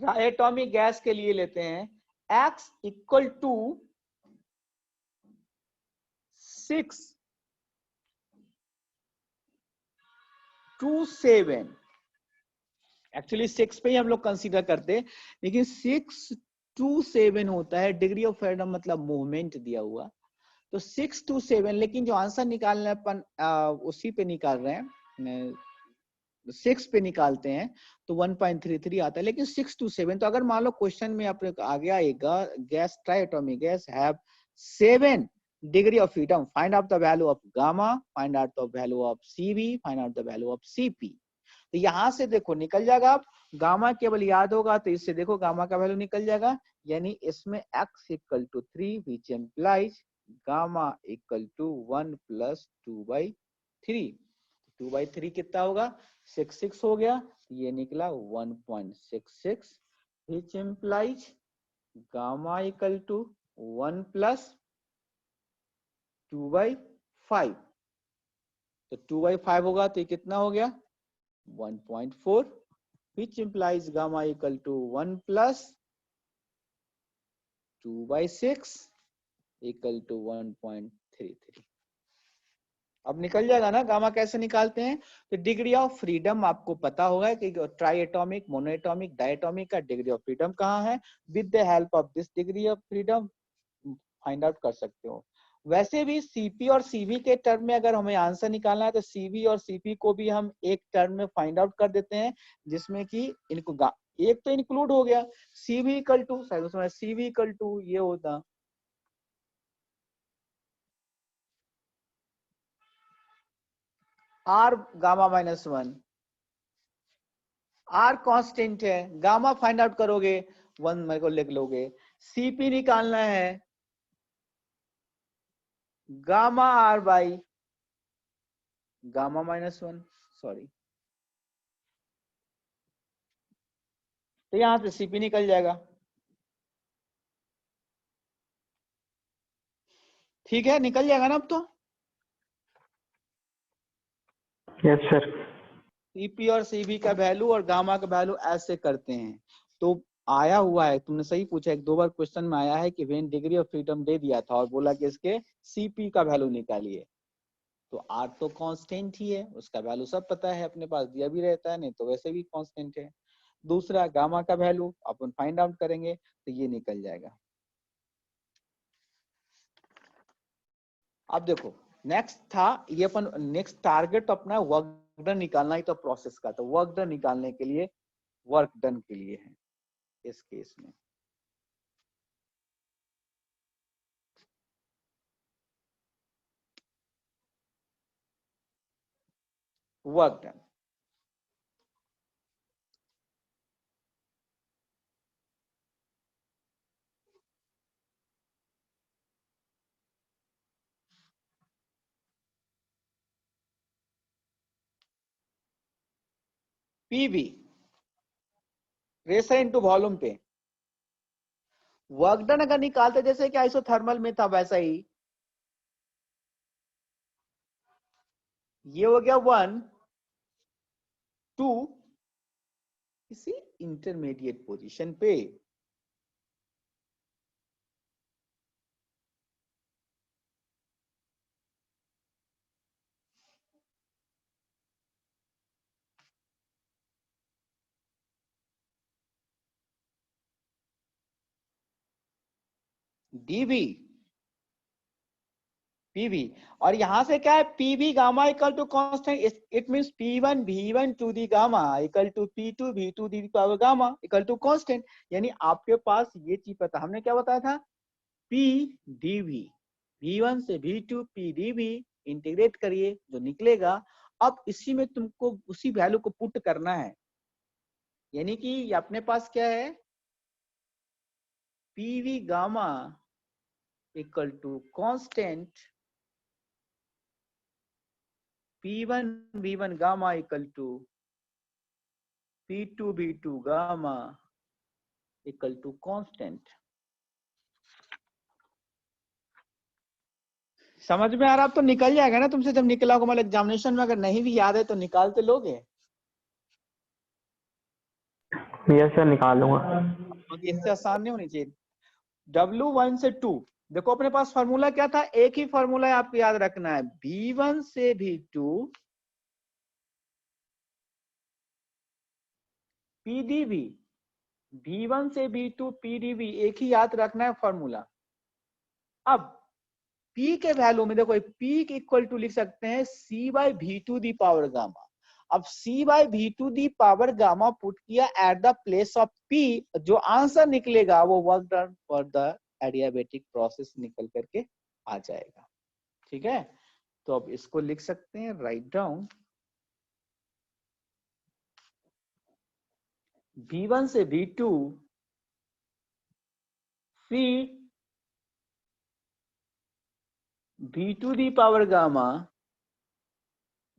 triatomic gas के लिए लेते हैं x इक्वल टू 627, एक्चुअली 6 पे ही हम लोग कंसीडर करते, लेकिन 627 होता है डिग्री ऑफ फ्रीडम, मतलब मूवमेंट दिया हुआ, तो 627, लेकिन जो आंसर निकालना अपन उसी पे निकाल रहे हैं, 6 पे निकालते हैं तो 1.33 आता है, लेकिन 627, तो अगर मान लो क्वेश्चन में अपने आगे आएगा gas triatomic guys have 7 degree of freedom, find out the value of gamma, find out the value of CV, find out the value of CP. तो यहां से देखो निकल जाएगा, आप गामा केवल याद होगा तो इससे देखो गामा का वैल्यू निकल जाएगा, यानी इसमें x equal to 3 which implies gamma equal to 1 plus 2/3। 2/3 कितना होगा, 66 हो गया, ये निकला 1.66 which implies gamma equal to 1 plus 2/5, तो 2/5 होगा तो ये कितना हो गया 1.4 which implies gamma equal to 1 plus 2/6 equal to 1.33। अब निकल जाएगा ना गामा कैसे निकालते हैं, तो डिग्री ऑफ फ्रीडम आपको पता होगा कि ट्राइएटॉमिक, मोनोएटॉमिक, डायटॉमिक का डिग्री ऑफ फ्रीडम कहाँ है, with the help of this degree of freedom find out कर सकते हो। वैसे भी सीपी और सीवी के टर्म में अगर हमें आंसर निकालना है तो सीवी और सीपी को भी हम एक टर्म में फाइंड आउट कर देते हैं, जिसमें कि इनको एक तो इंक्लूड हो गया, CV equal to, CV equal to ये होता आर गामा -1, आर कांस्टेंट है, गामा फाइंड आउट करोगे 1 मेरे को लिख लोगे, सीपी निकालना है gamma R by gamma -1, sorry, तो यहां से सीपी निकल जाएगा। ठीक है, निकल जाएगा ना अब तो। Yes sir. सीपी और सीवी का वैल्यू और गामा का वैल्यू ऐसे करते हैं, तो आया हुआ है, तुमने सही पूछा, 1-2 बार क्वेश्चन में आया है कि व्हेन डिग्री ऑफ फ्रीडम दे दिया था और बोला कि इसके सीपी का वैल्यू निकालिए, तो आर तो कांस्टेंट ही है, उसका वैल्यू सब पता है, अपने पास दिया भी रहता है, नहीं तो वैसे भी कांस्टेंट है। दूसरा गामा का वैल्यू अपन फाइंड आउट करेंगे तो ये निकल जाएगा। अब देखो नेक्स्ट था ये अपन, नेक्स्ट टारगेट अपना वर्क डन निकालना ही तो प्रोसेस का, तो वर्क डन निकालने के लिए, वर्क डन के लिए है इस केस में। Work done, PV pressure into volume पे वर्क डन अगर निकालते जैसे कि आइसोथर्मल में था वैसा ही, ये हो गया 1 2 किसी इंटरमीडिएट पोजीशन पे, डीवी पीवी, और यहां से क्या है PV gamma equal to constant, it means P1 V1 to the gamma equal to P2 V2 the power gamma equal to constant, यानी आपके पास ये चीज पता, हमने क्या बताया था P dV, V1 से V2 P dV इंटीग्रेट करिए जो निकलेगा, अब इसी में तुमको उसी वैल्यू को पुट करना है, यानी कि अपने पास क्या है PV gamma equal to constant P1 V1 gamma equal to P2 V2 gamma equal to constant. समझ में आ रहा? अब तो निकल जाएगा ना तुमसे, जब निकला होगा मतलब एग्जामिनेशन में, अगर नहीं भी याद है तो निकाल तो लोगे। यस सर, निकाल लूंगा। क्योंकि इससे आसान नहीं होनी चाहिए। W1 से 2, देखो अपने पास फॉर्मूला क्या था, एक ही फॉर्मूला है, आपको याद रखना है, V1 से V2 PdV, V1 से V2 PdV, एक ही याद रखना है फॉर्मूला। अब P के वैल्यू में देखो, P इक्वल टू लिख सकते हैं C by V to the power gamma. अब C by V to the power gamma put किया at the place of P, जो आंसर निकलेगा वो work done for the adiabatic process निकल करके आ जाएगा। ठीक है, तो अब इसको लिख सकते हैं, राइट डाउन V1 से V2 C V2 the power gamma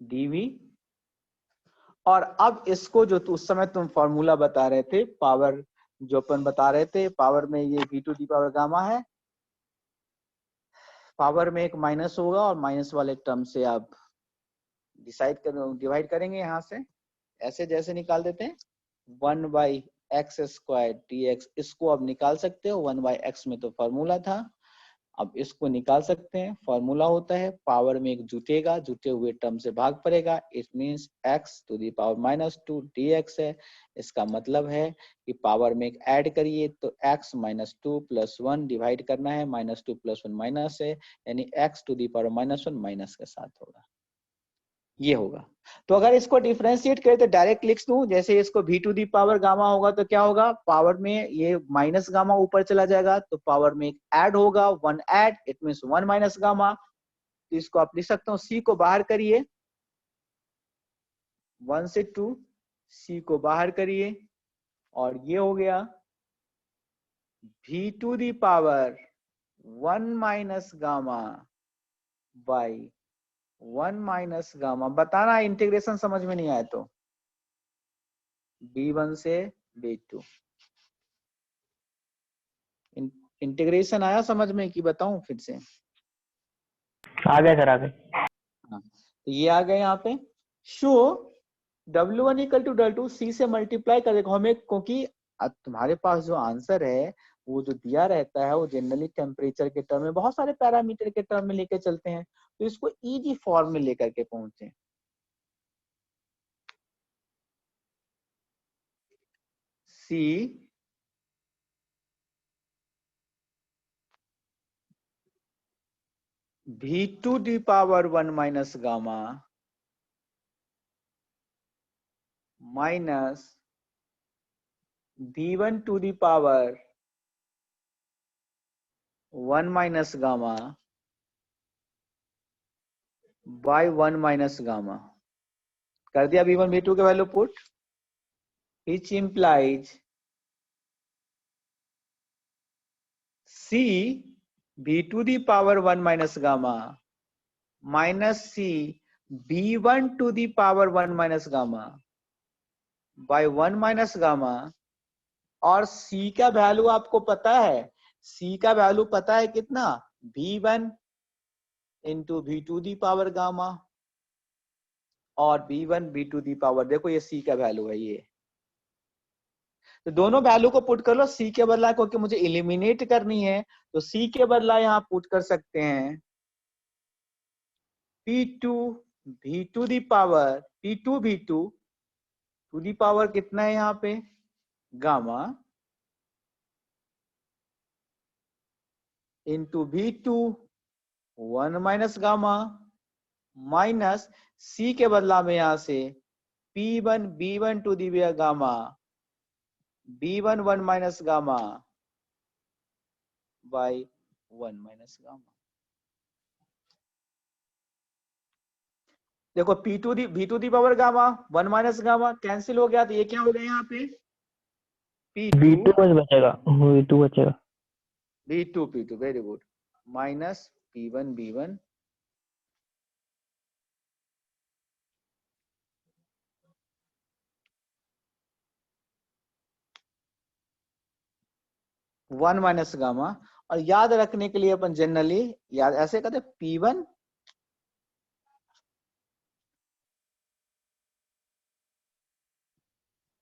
dV। और अब इसको जो उस समय तुम फॉर्मूला बता रहे थे, पावर जो अपन बता रहे थे, पावर में ये V2 दी पावर गामा है, पावर में एक माइनस होगा और माइनस वाले टर्म से आप डिवाइड करेंगे यहां से, ऐसे जैसे निकाल देते हैं 1/x² dx, इसको अब निकाल सकते हो, 1/x में तो फॉर्मूला था, अब इसको निकाल सकते हैं। फॉर्मूला होता है पावर में एक जुटेगा, जुटे हुए टर्म से भाग पड़ेगा, it means x to the power -2 dx है। इसका मतलब है कि पावर में एक ऐड करिए तो x -2 + 1 डिवाइड करना है, -2 + 1 माइनस है, यानी x to the power -1 minus के साथ होगा, ये होगा। तो अगर इसको डिफरेंशिएट करें तो डायरेक्ट लिख दूं, जैसे इसको V2 दी पावर गामा होगा तो क्या होगा, पावर में ये माइनस गामा ऊपर चला जाएगा तो पावर में एक ऐड होगा, 1 add, it means 1 minus gamma. तो इसको आप लिख सकते हो, C को बाहर करिए, 1 से 2, C को बाहर करिए, और ये हो गया V2 the power 1 minus gamma by 1 minus gamma. बताना इंटीग्रेशन समझ में नहीं आया तो, B1 से B2 इंटीग्रेशन आया समझ में कि बताऊं फिर से? आ गए सर, आ गए। हाँ, तो ये आ गए यहाँ पे। Show W1 equal to W2 C से मल्टीप्लाई कर देगा हमें, क्योंकि अब तुम्हारे पास जो आंसर है वो जो दिया रहता है वो जनरली टेम्परेचर के टर्म में, बहुत सारे पैरामीटर के टर्म में लेके चलते हैं, तो इसको इजी फॉर्म में लेकर के पहुंचे। C V2 the power 1 minus gamma minus V1 to the power 1 minus gamma by 1 minus gamma. कर दिया V1 V2 के value put, which implies C V2 the power 1 minus gamma minus C V1 to the power 1 minus gamma by 1 minus gamma. और C का वैल्यू आपको पता है, C का वैल्यू पता है कितना, V1 into V2 the power gamma, और V1 V2 दी पावर, देखो ये C का वैल्यू है ये, तो दोनों वैल्यू को पुट कर लो। C के बदला, क्योंकि मुझे एलिमिनेट करनी है तो C के बदला यहाँ पुट कर सकते हैं P2 V2 the power P2 V2 to the power कितना है यहाँ पे, gamma, into V2 1 minus gamma, minus C के बदला में यहाँ से P1 B1 to the gamma B1 1 minus gamma by 1 minus gamma. देखो V2 the power gamma 1 minus gamma cancel हो गया, तो ये क्या हो गया यहाँ पे, V2 P2 बस बचेगा, V2 बचेगा। P2 very good, minus P1 B1 1 minus gamma. और याद रखने के लिए अपन जनरली याद ऐसे कहते P1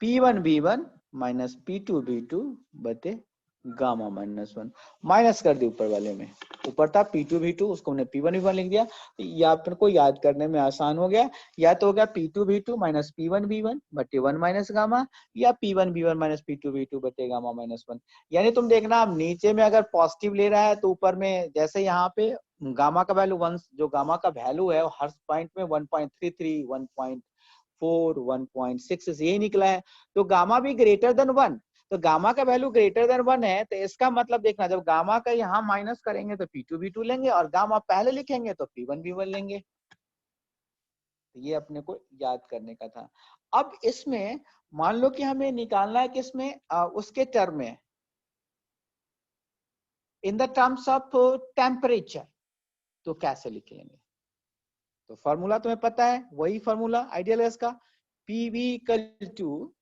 P1 B1 minus P2 B2 बटे गामा माइनस 1। माइनस कर दी ऊपर वाले में, ऊपर था P2 B2, उसको हमने P1 B1 लिख दिया। या अपन को याद करने में आसान हो गया। या तो हो गया P2 B2 minus P1 B1 बटे 1 माइनस गामा, या P1 B1 minus P2 B2 बटे गामा माइनस 1। यानी तुम देखना, अब नीचे में अगर पॉजिटिव ले रहा है तो ऊपर में जैसे यहाँ पे गामा का वैल्यू 1, जो गामा का वैल्यू है हर पॉइंट में 1.33 1.4 1.6 यही निकला है। तो गामा भी ग्रेटर देन 1, तो गामा का वैल्यू ग्रेटर देन 1 है, तो इसका मतलब देखना, जब गामा का यहाँ माइनस करेंगे तो P2 B2 लेंगे, और गामा पहले लिखेंगे तो P1 B1 लेंगे। ये अपने को याद करने का था। अब इसमें मान लो कि हमें निकालना है कि इसमें उसके टर्म में in the terms of temperature, तो कैसे लिखेंगे? तो फॉर्मूला तुम्हें पता है, वही फॉर्मूला आइडियल है इसका, PV इक्वल टू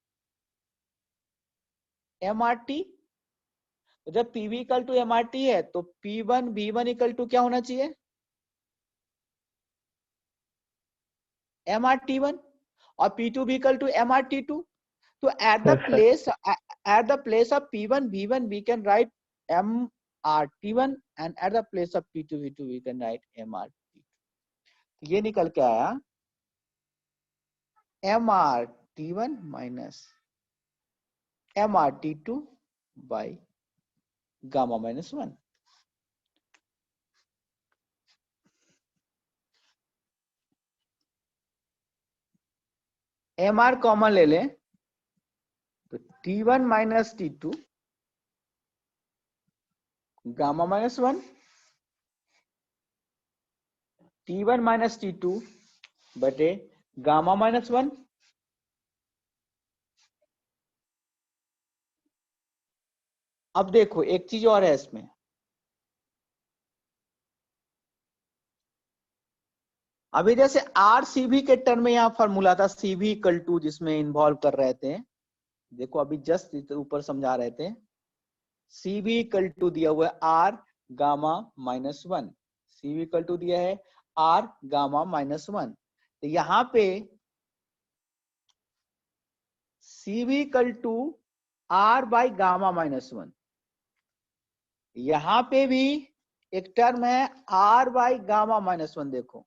MRT। तो जब PV इक्वल टू MRT है तो P1 B1 इक्वल टू क्या होना चाहिए? MRT1। और P2 B equal to MRT2। तो at the sir place of P1 B1 we can write MRT1, and at the place of P2 B2 we can write MRT2। ये निकल के आया MRT1 minus MRT2 by gamma minus 1। MR common ले लें तो T1 minus T2 gamma minus 1, T1 minus T2 बटे गामा माइनस 1। अब देखो एक चीज और है इसमें, अभी जैसे RCB के टर्म में यहाँ फॉर्मूला था CV इक्वल टू, जिसमें इन्वॉल्व कर रहे थे, देखो अभी जस्ट ऊपर समझा रहे थे, CV इक्वल टू दिया हुआ है R gamma minus 1, CV equal to दिया है R गामा माइनस 1। तो यहाँ पे CV equal to R by gamma minus 1, यहाँ पे भी एक टर्म है R बाई गामा माइनस 1। देखो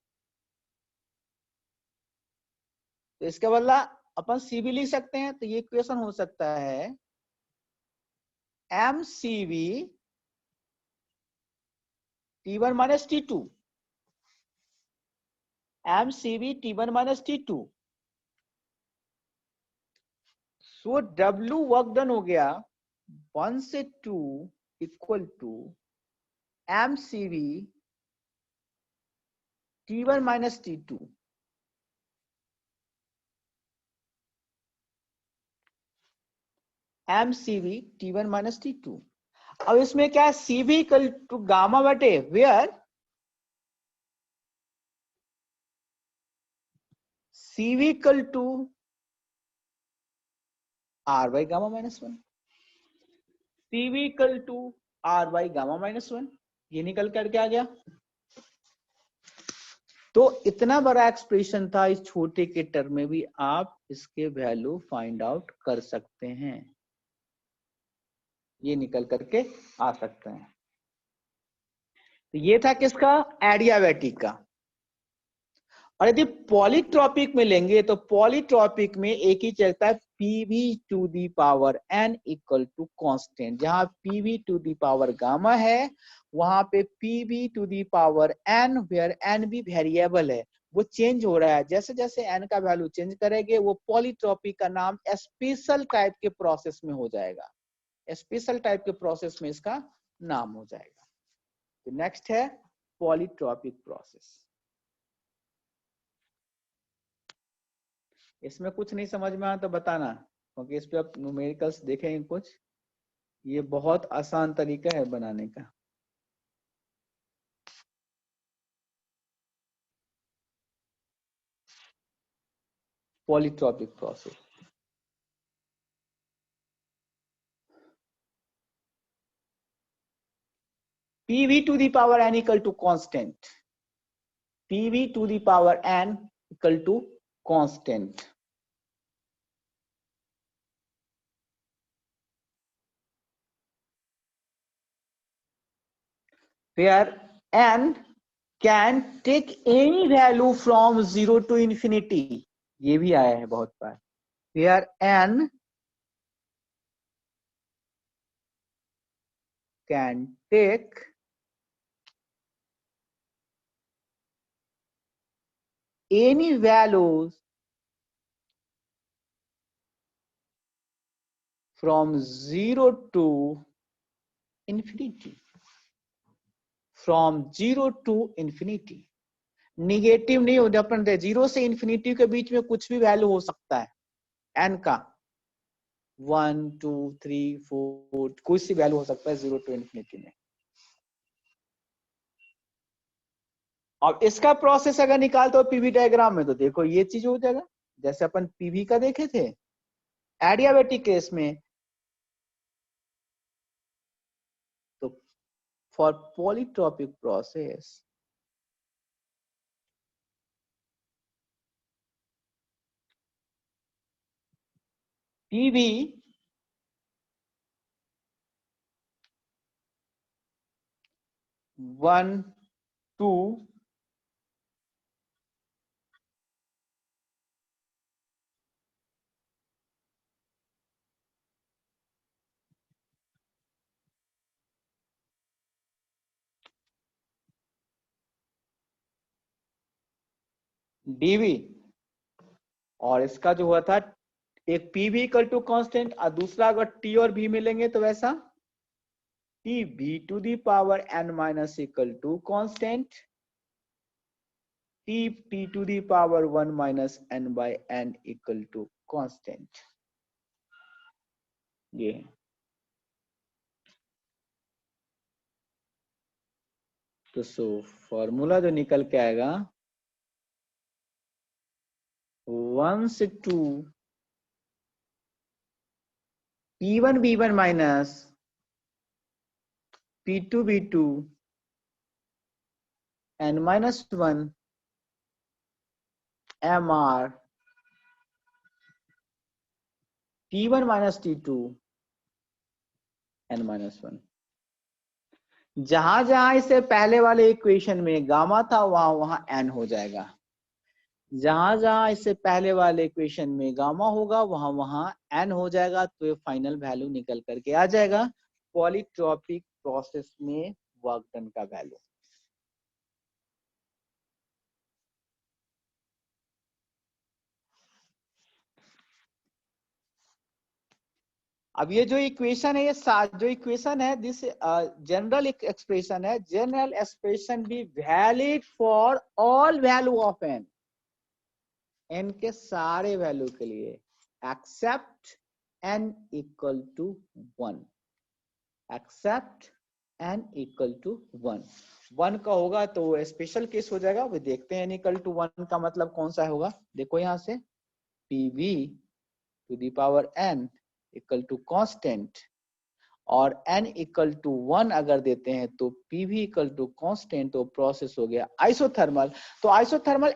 तो इसके बदला अपन CV लिख सकते हैं, तो ये इक्वेशन हो सकता है MCV T1 minus T2, MCV T1 minus T2। So W work done हो गया 1 से 2 equal to MCV T1 minus T2। MCV T1 minus T2। अब इसमें क्या है, CV इक्वल टू गामा बटे where CV equal to R by gamma minus 1, CV equal to R by gamma minus 1। ये निकल करके आ गया। तो इतना बड़ा एक्सप्रेशन था, इस छोटे के टर्म में भी आप इसके वैल्यू फाइंड आउट कर सकते हैं, ये निकल करके आ सकते हैं। तो ये था किसका, एडियाबैटिक का। और यदि पॉलीट्रॉपिक में लेंगे तो पॉलीट्रॉपिक में एक ही चलता है PV to the power n equal to constant. जहां PV to the power gamma है वहां पे PV to the power n, where n भी वेरिएबल है, वो चेंज हो रहा है। जैसे जैसे n का वैल्यू चेंज करेंगे वो पॉलीट्रॉपिक का नाम स्पेशल टाइप के प्रोसेस में हो जाएगा, स्पेशल टाइप के प्रोसेस में इसका नाम हो जाएगा। तो नेक्स्ट है पॉलीट्रॉपिक प्रोसेस। इसमें कुछ नहीं समझ में आया तो बताना, क्योंकि इस पे आप न्यूमेरिकल्स देखेंगे कुछ, ये बहुत आसान तरीका है बनाने का। Polytropic process PV to the power n equal to constant. PV to the power n equal to constant. Where n can take any value from 0 to infinity. ये भी आया है बहुत बार. Where n can take any values from 0 to infinity. From 0 to infinity. Negative नहीं होता, अपन 0 से इन्फिनिटी के बीच में कुछ भी वैल्यू हो सकता है n का. 1 2 3 4 कुछ सी वैल्यू हो सकता है 0 टू इन्फिनिटी में. अब इसका प्रोसेस अगर निकालते हो पीवी डायग्राम में तो देखो ये चीज हो जाएगा जैसे अपन पीवी का देखे थे एडियाबेटिक केस में. तो for polytropic process PV one to DV और इसका जो हुआ था एक पीवी इक्वल टू कांस्टेंट और दूसरा अगर टी और भी मिलेंगे तो वैसा T B to the power N minus equal to constant T T to the power 1 minus N by N equal to constant. ये तो सो फॉर्मूला जो निकल के आएगा 1 से 2 P1 B1 minus P2 B2 n minus 1 MR T1 minus T2 n minus 1. जहां जहां इसे पहले वाले इक्वेशन में गामा था वहां वहां n हो जाएगा. जहां जहां इससे पहले वाले इक्वेशन में गामा होगा वहां वहां n हो जाएगा. तो ये फाइनल वैल्यू निकल करके आ जाएगा पॉलीट्रॉपिक प्रोसेस में वर्क डन का वैल्यू. अब ये जो इक्वेशन है ये जो इक्वेशन है दिस जनरल एक्सप्रेशन है. General expression be valid for all value of N. N के सारे वैल्यू के लिए except N equal to 1. Except N equal to 1. 1 का होगा तो स्पेशल केस हो जाएगा. वो देखते हैं एन इक्वल टू 1 का मतलब कौन सा होगा. देखो यहां से PV to the power N equal to constant और n इक्वल टू 1 अगर देते हैं तो pv इक्वल टू कांस्टेंट. तो प्रोसेस हो गया आइसोथर्मल. तो आइसोथर्मल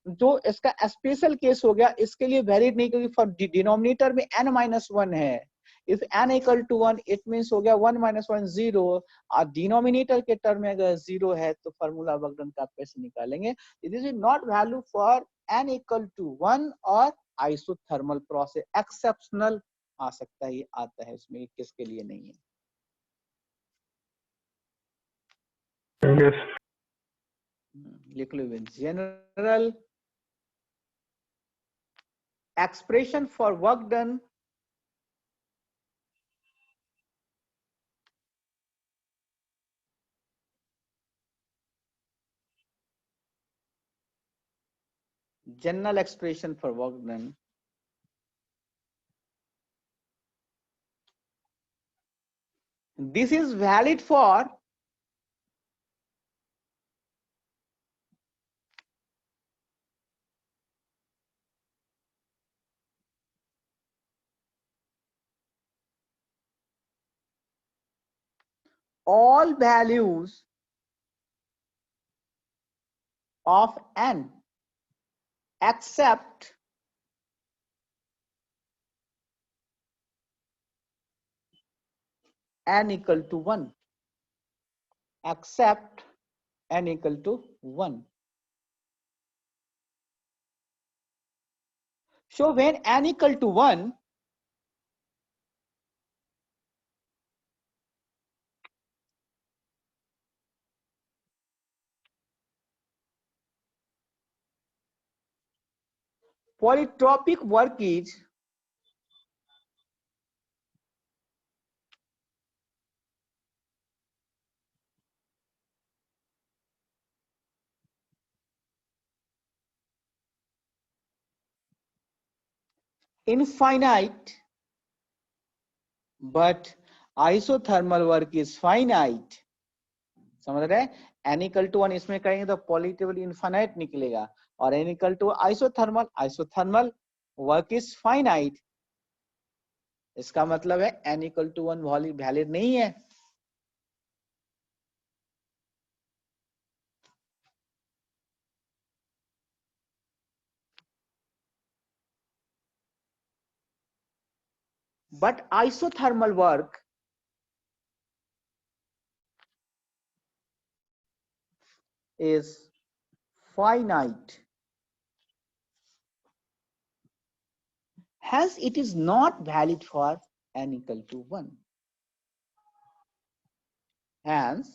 जो इसका स्पेशल केस हो गया इसके लिए वैलिड नहीं क्योंकि फॉर डिनोमिनेटर में n माइनस 1 है. If n equal to 1 it means हो गया 1 माइनस 1 0 और डिनोमिनेटर के टर्म में अगर 0 है तो फार्मूला वर्कडन का कैसे निकालेंगे. This is not value for n equal to 1 और आइसोथर्मल प्रोसेस. एक्सेप्शनल आ सकता है, ये आता है इसमें, किसके लिए नहीं है. yes. लिख लो. General expression for work done general expression for work done this is valid for all values of n except n equal to 1, except n equal to 1. So when n equal to 1, polytropic work is infinite, but isothermal work is finite. समझ रहे हैं? n equal to 1 इसमें करेंगे तो पॉलीटेबल इनफाइनाइट निकलेगा, और n equal to isothermal work is finite. इसका मतलब है n equal to 1 वैलिड नहीं है. But isothermal work is finite. Hence, it is not valid for n equal to 1. Hence,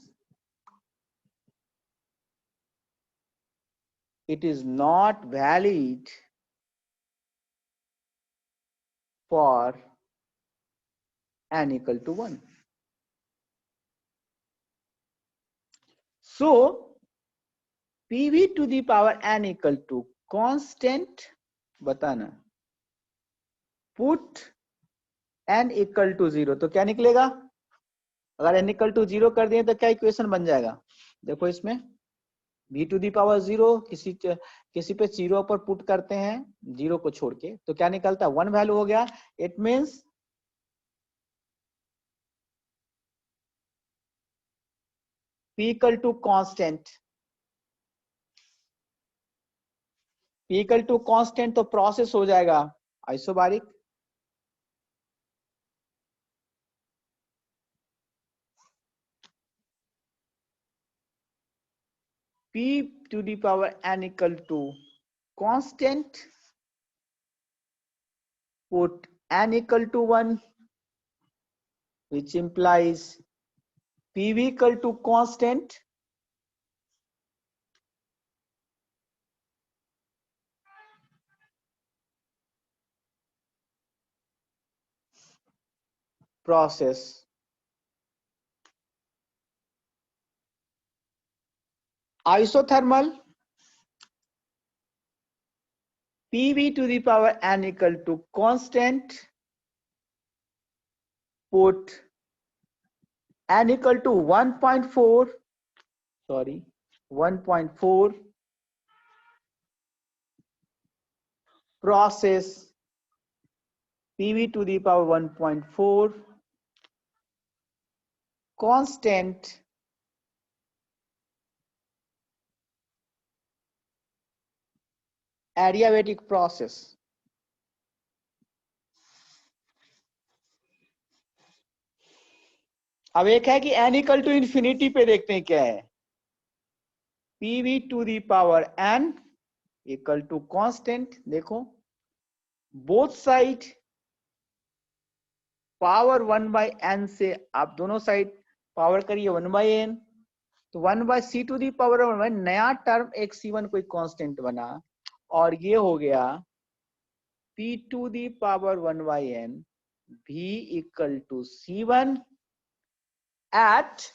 it is not valid for n equal to 1. So, PV to the power n equal to constant, बताना, put n equal to 0, तो क्या निकलेगा? अगर n equal to 0 कर दिए तो क्या इक्वेशन बन जाएगा? देखो इसमें v to the power 0 किसी पे 0 पर पुट करते हैं 0 को छोड़ के, तो क्या निकलता है? 1 वैल्यू हो गया. It means p equal to constant. p equal to constant तो प्रोसेस हो जाएगा isobaric. p to the power n equal to constant, put n equal to 1, which implies PV equal to constant, process. Isothermal, PV to the power n equal to constant, put n equal to 1.4, sorry, 1.4, process PV to the power 1.4, constant, adiabatic process. अब एक है कि n इक्वल टू इंफिनिटी पे देखते हैं क्या है. PV to the power n equal to constant. देखो both side power 1 by n से आप दोनों साइड पावर करिए 1 बाई n, तो 1 by C to the power 1, नया टर्म एक c1 कोई कांस्टेंट बना, और ये हो गया p to the power 1 by n v equal to c1 at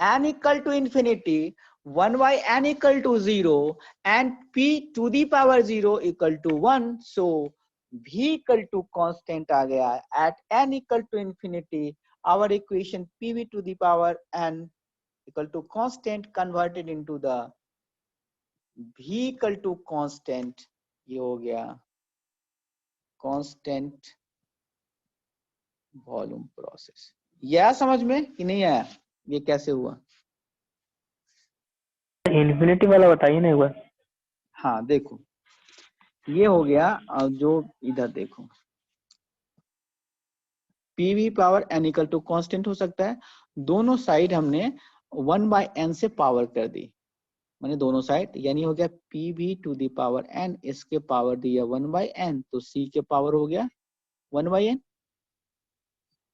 n equal to infinity, 1 by n equal to 0, and p to the power 0 equal to 1. So v equal to constant आ गया. At n equal to infinity, our equation pv to the power n equal to constant converted into the v equal to constant. ये हो गया constant volume process. ये आया समझ में कि नहीं आया, ये कैसे हुआ? इन्फिनिटी वाला बताइए ना एक बार। हाँ देखो, ये हो गया, जो इधर देखो, PV power N equal to constant हो सकता है, दोनों साइड हमने 1/n से पावर कर दी, मैंने दोनों साइड, यानी हो गया PV to the power n, इसके पावर दिया 1/n, तो c के पावर हो गया 1/n।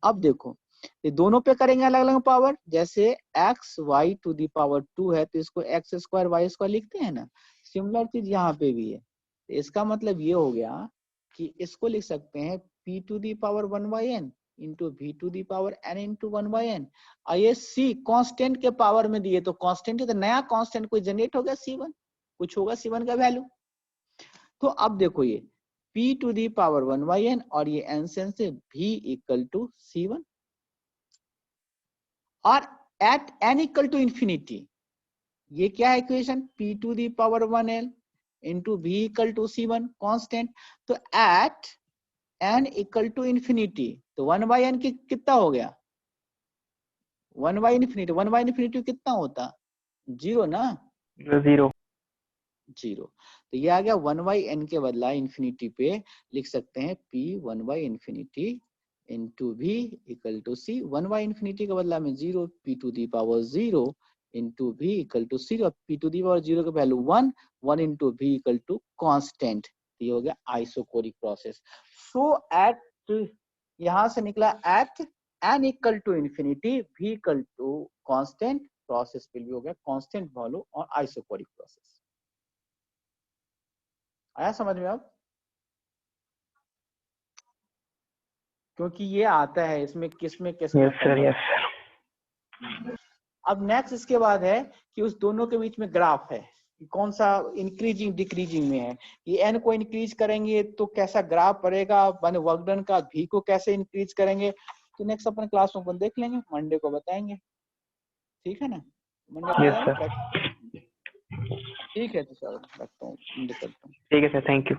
अब देखो ये दोनों पे करेंगे अलग अलग पावर, जैसे x y to the power 2 है तो इसको x स्क्वायर y स्क्वायर लिखते हैं ना, सिमिलर चीज यहाँ पे भी है। तो इसका मतलब ये हो गया कि इसको लिख सकते हैं p to the power 1/n into v to the power n into 1/n, और ये c कांस्टेंट के पावर में दिए, तो कांस्टेंट है तो नया कांस्टेंट कोई जनरेट हो गया c1, कुछ होगा c1 का वैल्यू। तो अब देखो ये p to the power 1/n और ये n से v इक्वल टू c1, और at n equal to infinity, ये क्या है equation, p to the power 1l into v equal to c1 constant. तो at n equal to infinity, तो 1/n की कितना हो गया, 1/इंफिनिटी, 1/इंफिनिटी कितना होता, 0 ना, 0। 0। तो ये आ गया 1/n के बदला इंफिनिटी पे लिख सकते हैं p 1/इंफिनिटी into v equal to c, 1/इंफिनिटी के बदला में 0, p to the power 0 into v equal to 0, p to the power 0 का value 1, 1 into v equal to constant, ये हो गया आइसोकोरिक प्रोसेस। सो एट, यहां से निकला at n equal to infinity v equal to constant, process पे भी हो गया कांस्टेंट वॉल्यूम और आइसोकोरिक प्रोसेस। आया समझ में अब, क्योंकि ये आता है इसमें किसमें किसमें yes sir, convert. Yes sir. अब नेक्स्ट इसके बाद है कि उस दोनों के बीच में ग्राफ है, कौन सा इंक्रीजिंग डिक्रीजिंग में है, ये एन को इंक्रीज करेंगे तो कैसा ग्राफ पड़ेगा, वन वर्क डन का भी को कैसे इंक्रीज करेंगे, तो नेक्स्ट अपन क्लास में देख लेंगे, मंडे को बताएंगे, ठीक है ना, मंडे को यस बताएंगे। सर। ठीक है तो सर रखता हूँ, मंडे करता हूँ। ठीक है सर, थैंक यू।